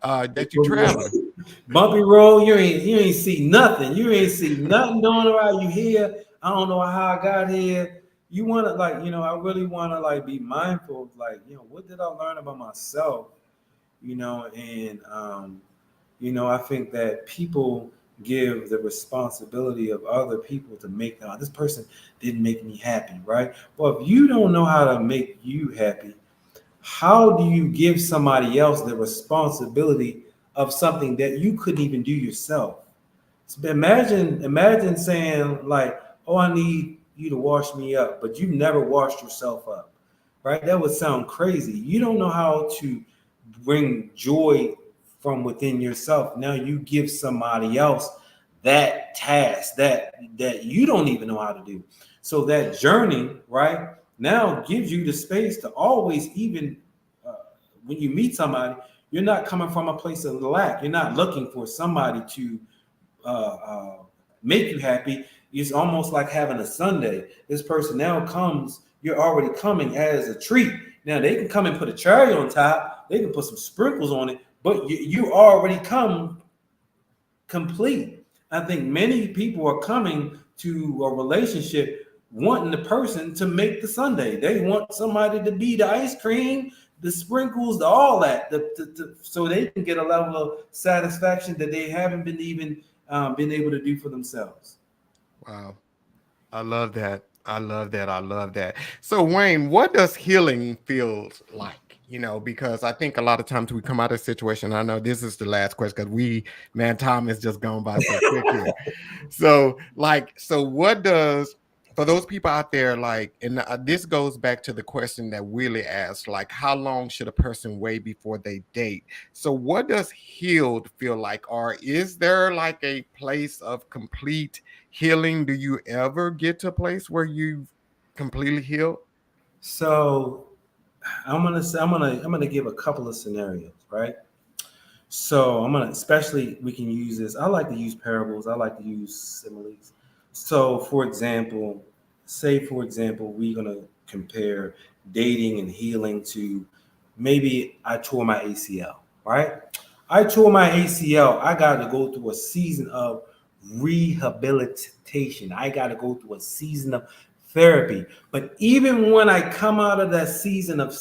that you're traveling. Bumpy road, you ain't see nothing. You ain't see nothing doing around you here. I don't know how I got here. You want to I really want to be mindful of what did I learn about myself? And I think that people give the responsibility of other people to make this person didn't make me happy, right? Well, if you don't know how to make you happy, how do you give somebody else the responsibility of something that you couldn't even do yourself? So imagine saying like, "Oh, I need you to wash me up," but you've never washed yourself up, right? That would sound crazy. You don't know how to bring joy from within yourself. Now you give somebody else that task that you don't even know how to do. So that journey, right, now gives you the space to always, even when you meet somebody, you're not coming from a place of lack. You're not looking for somebody to make you happy. It's almost like having a Sunday. This person now comes, you're already coming as a treat. Now they can come and put a cherry on top, they can put some sprinkles on it, but you already come complete. I think many people are coming to a relationship wanting the person to make the sundae. They want somebody to be the ice cream, the sprinkles, all that, so they can get a level of satisfaction that they haven't been even been able to do for themselves. Wow. I love that. I love that. I love that. So, Wayne, what does healing feels like? Because I think a lot of times we come out of a situation. I know this is the last question because man, time has just gone by so quick here. So what does, for those people out there, and this goes back to the question that Willie asked, like, how long should a person wait before they date? So, what does healed feel like? Or is there like a place of complete healing? Do you ever get to a place where you've completely healed? So I'm gonna give a couple of scenarios, right? So especially we can use this. I like to use parables. I like to use similes. So for example, we're gonna compare dating and healing to maybe I tore my ACL, right? I tore my ACL. I got to go through a season of rehabilitation. I got to go through a season of therapy. But even when I come out of that season of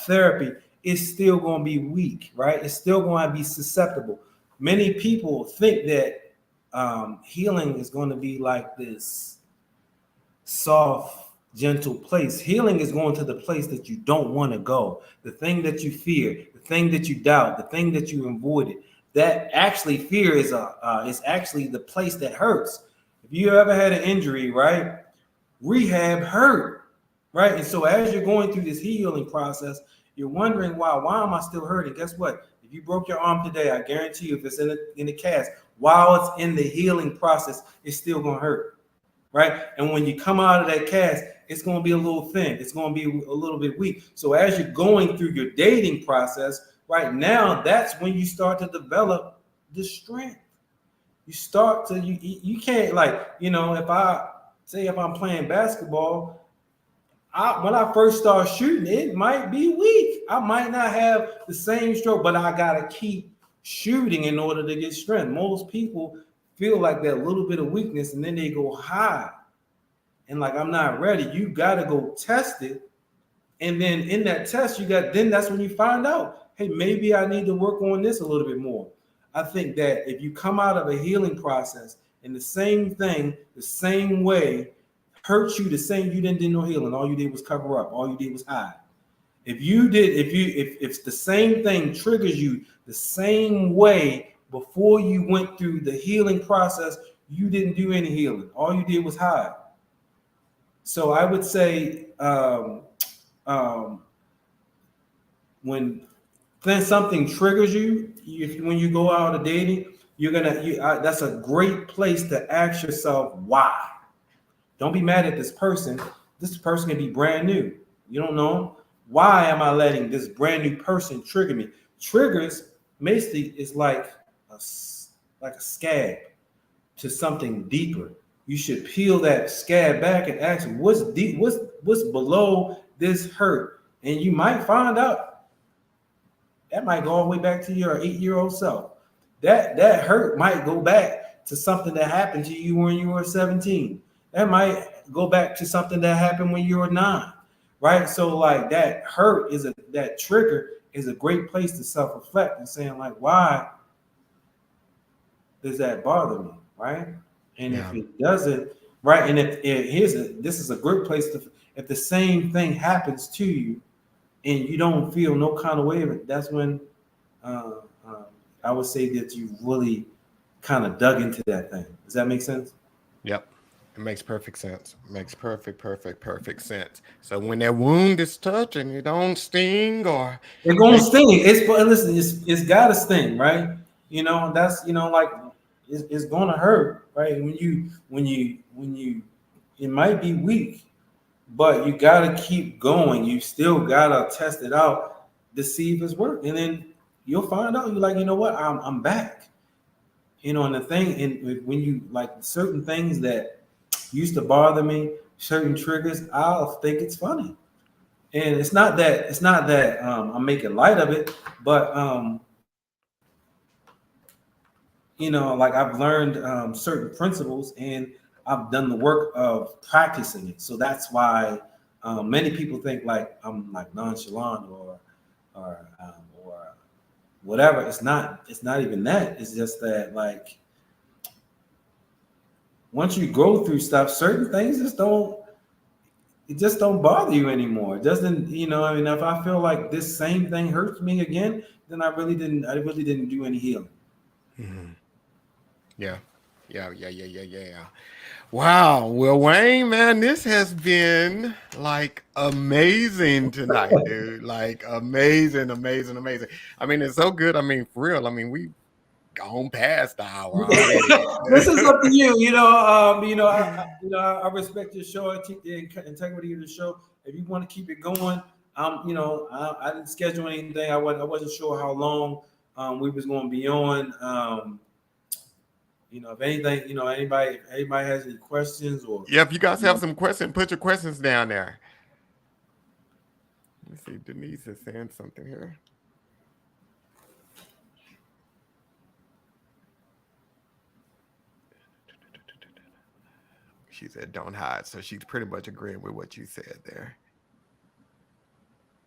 therapy, it's still going to be weak, right? It's still going to be susceptible. Many people think that healing is going to be like this soft, gentle place. Healing is going to the place that you don't want to go, the thing that you fear, the thing that you doubt, the thing that you avoided. That actually fear is actually the place that hurts. If you ever had an injury, right? Rehab hurt, right? And so as you're going through this healing process, you're wondering why am I still hurting? Guess what? If you broke your arm today, I guarantee you, if it's in the cast, while it's in the healing process, it's still gonna hurt, right? And when you come out of that cast, it's gonna be a little thin. It's gonna be a little bit weak. So as you're going through your dating process, right now, that's when you start to develop the strength. You start to you can't, like, if I'm playing basketball, when I first start shooting, it might be weak. I might not have the same stroke, but I gotta keep shooting in order to get strength. Most people feel like that little bit of weakness, and then they go high, and like, I'm not ready. You gotta go test it, and then in that test, then that's when you find out, hey, maybe I need to work on this a little bit more. I think that if you come out of a healing process and the same thing, the same way, hurt you the same, you didn't do no healing. All you did was cover up. All you did was hide. If the same thing triggers you the same way before you went through the healing process, you didn't do any healing. All you did was hide. So I would say, when something triggers you, when you go out of dating, that's a great place to ask yourself why. Don't be mad at this person. This person can be brand new. You don't know. Why am I letting this brand new person trigger me? Triggers basically is like a scab to something deeper. You should peel that scab back and ask what's deep, what's below this hurt, and you might find out that might go all the way back to your 8-year-old self. That hurt might go back to something that happened to you when you were 17. That might go back to something that happened when you were 9, right? So like, that hurt that trigger is a great place to self-reflect and saying, like, why does that bother me, right? And if it doesn't, right? And this is a great place if the same thing happens to you and you don't feel no kind of way of it, that's when I would say that you really kind of dug into that thing. Does that make sense? Yep. It makes perfect sense. Makes perfect sense. So when that wound is touched and it don't sting, or it's gonna sting. Listen, it's gotta sting, right? That's like, it's gonna hurt, right? When you it might be weak, but you gotta keep going. You still gotta test it out to see if it's working, and then you'll find out. You're like, you know what? I'm back. And the thing, and when you, like, certain things that used to bother me, certain triggers, I'll think it's funny. And it's not that I'm making light of it, but like, I've learned certain principles, and I've done the work of practicing it. So that's why many people think like I'm like nonchalant or whatever. It's not even that. It's just that, like, once you go through stuff, certain things just don't bother you anymore. It doesn't, I mean, if I feel like this same thing hurts me again, then I really didn't do any healing. Mm-hmm. Yeah. Wow. Well, Wayne, man, this has been like amazing tonight, dude. Like amazing. I mean, it's so good. I mean, for real. I mean, we gone past the hour already. This is up to you. I respect your show. I keep the integrity of the show. If you want to keep it going, I didn't schedule anything. I wasn't sure how long we was going to be on. If anything, anybody has any questions, or if you guys have some questions, put your questions down there. Let's see, Denise is saying something here. She said, don't hide. So she's pretty much agreeing with what you said there.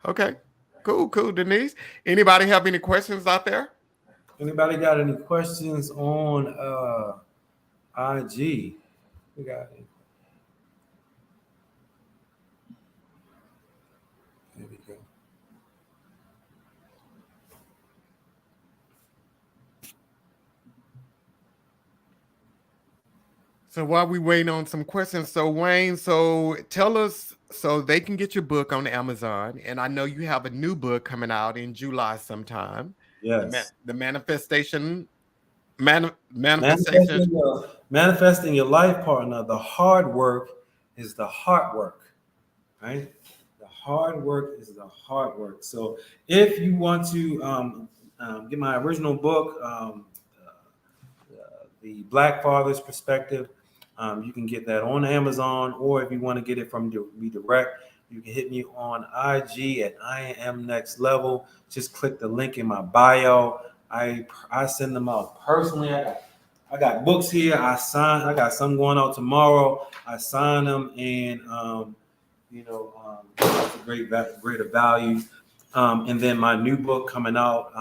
Okay, cool, Denise. Anybody have any questions out there? Anybody got any questions on IG? We got it. There we go. So while we wait on some questions, so Wayne, so tell us, so they can get your book on Amazon, and I know you have a new book coming out in July sometime. Yes. The manifestation, manifestation. Manifesting your life partner. The hard work is the heart work, right? The hard work is the hard work. So if you want to get my original book, the Black Father's Perspective, you can get that on Amazon, or if you want to get it from me direct, you can hit me on IG at I am next level. Just click the link in my bio. I send them out personally. I got books here. I got some going out tomorrow. I sign them, and it's a greater value. And then my new book coming out,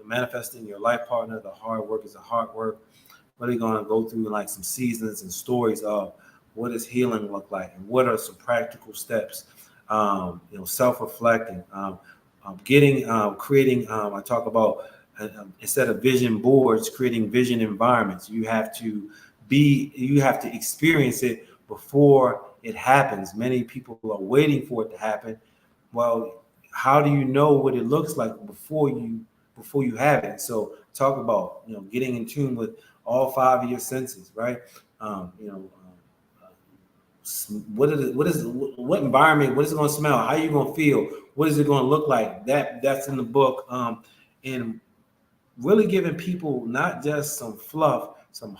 Manifesting Your Life Partner. The hard work is the hard work. Really going to go through like some seasons and stories of what does healing look like, and what are some practical steps. Self-reflecting, creating. I talk about instead of vision boards, creating vision environments. You have to experience it before it happens. Many people are waiting for it to happen. Well, how do you know what it looks like before you have it? So talk about getting in tune with all five of your senses, right? What environment? What is it going to smell? How are you going to feel? What is it going to look like? That's in the book, and really giving people not just some fluff, some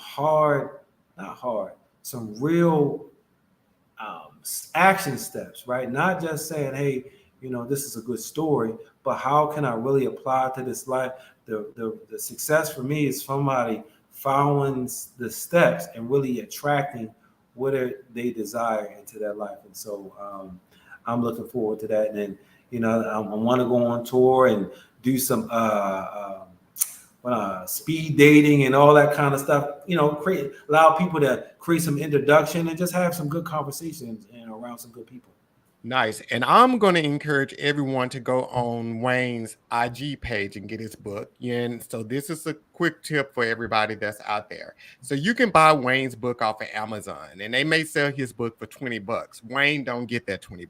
real action steps, right? Not just saying, hey, this is a good story, but how can I really apply it to this life? The success for me is somebody following the steps and really attracting what they desire into their life. And so I'm looking forward to that. And then, I want to go on tour and do some speed dating and all that kind of stuff. Allow people to create some introduction and just have some good conversations and around some good people. Nice. And I'm going to encourage everyone to go on Wayne's IG page and get his book. And so this is a quick tip for everybody that's out there. So you can buy Wayne's book off of Amazon, and they may sell his book for $20. Wayne don't get that $20.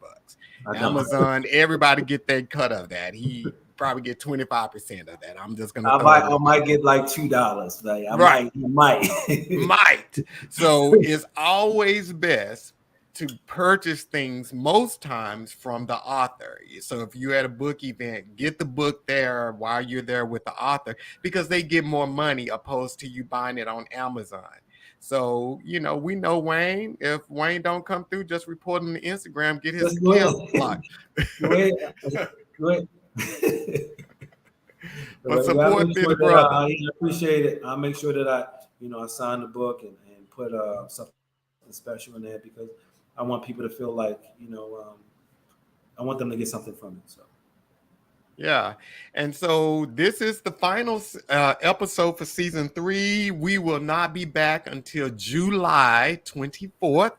Amazon, everybody get their cut of that. He probably get 25% of that. I'm just gonna I might get like $2. Like I might. So it's always best to purchase things most times from the author. So if you're at a book event, get the book there while you're there with the author, because they get more money opposed to you buying it on Amazon. So, we know Wayne. If Wayne don't come through, just report him to Instagram, get his account blocked. Go ahead. But support the brother. I appreciate it. I'll make sure that I sign the book and put something special in there, because I want people to feel like, I want them to get something from it. So. Yeah. And so this is the final episode for season 3. We will not be back until July 24th.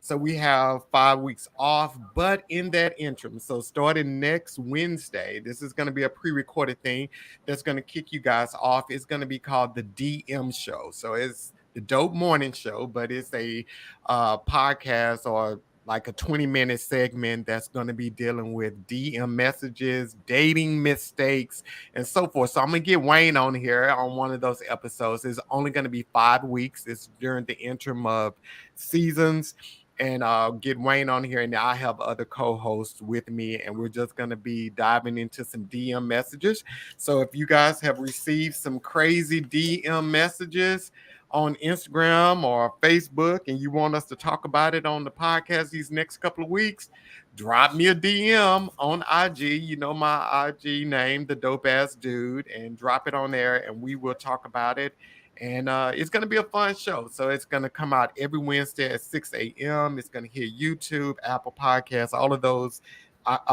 So we have 5 weeks off, but in that interim, so starting next Wednesday, this is going to be a pre-recorded thing that's going to kick you guys off. It's going to be called the DM Show. So it's the Dope Morning Show, but it's a podcast or like a 20-minute segment that's going to be dealing with DM messages, dating mistakes, and so forth. So I'm going to get Wayne on here on one of those episodes. It's only going to be 5 weeks. It's during the interim of seasons. And I'll get Wayne on here, and I have other co-hosts with me, and we're just going to be diving into some DM messages. So if you guys have received some crazy DM messages on Instagram or Facebook, and you want us to talk about it on the podcast these next couple of weeks, drop me a DM on IG. You know my IG name, The Dope Ass Dude, and drop it on there, and we will talk about it. And it's going to be a fun show. So it's going to come out every Wednesday at 6 a.m. It's going to hit YouTube, Apple Podcasts, all of those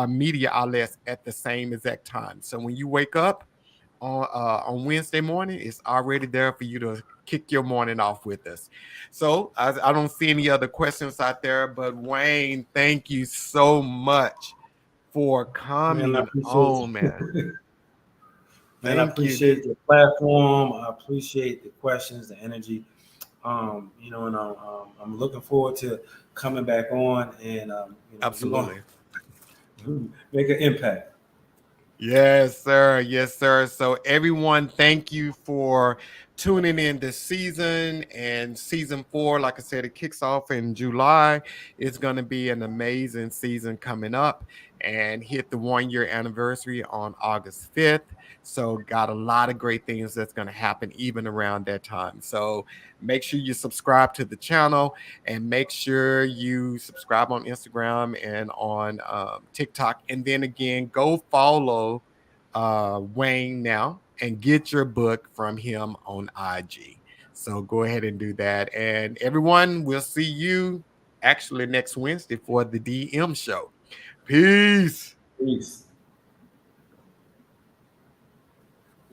media outlets at the same exact time. So when you wake up on Wednesday morning, it's already there for you to kick your morning off with us. So I don't see any other questions out there. But Wayne, thank you so much for coming on, man. Man, I appreciate the platform. I appreciate the questions, the energy. And I'm looking forward to coming back on and absolutely make an impact. Yes, sir. Yes, sir. So, everyone, thank you for tuning in this season. And season 4, like I said, it kicks off in July. It's going to be an amazing season coming up and hit the 1 year anniversary on August 5th. So, got a lot of great things that's going to happen even around that time. So, make sure you subscribe to the channel and make sure you subscribe on Instagram and on TikTok. And then again, go follow Wayne now and get your book from him on IG. So go ahead and do that. And everyone, we'll see you actually next Wednesday for the DM show. Peace. Peace.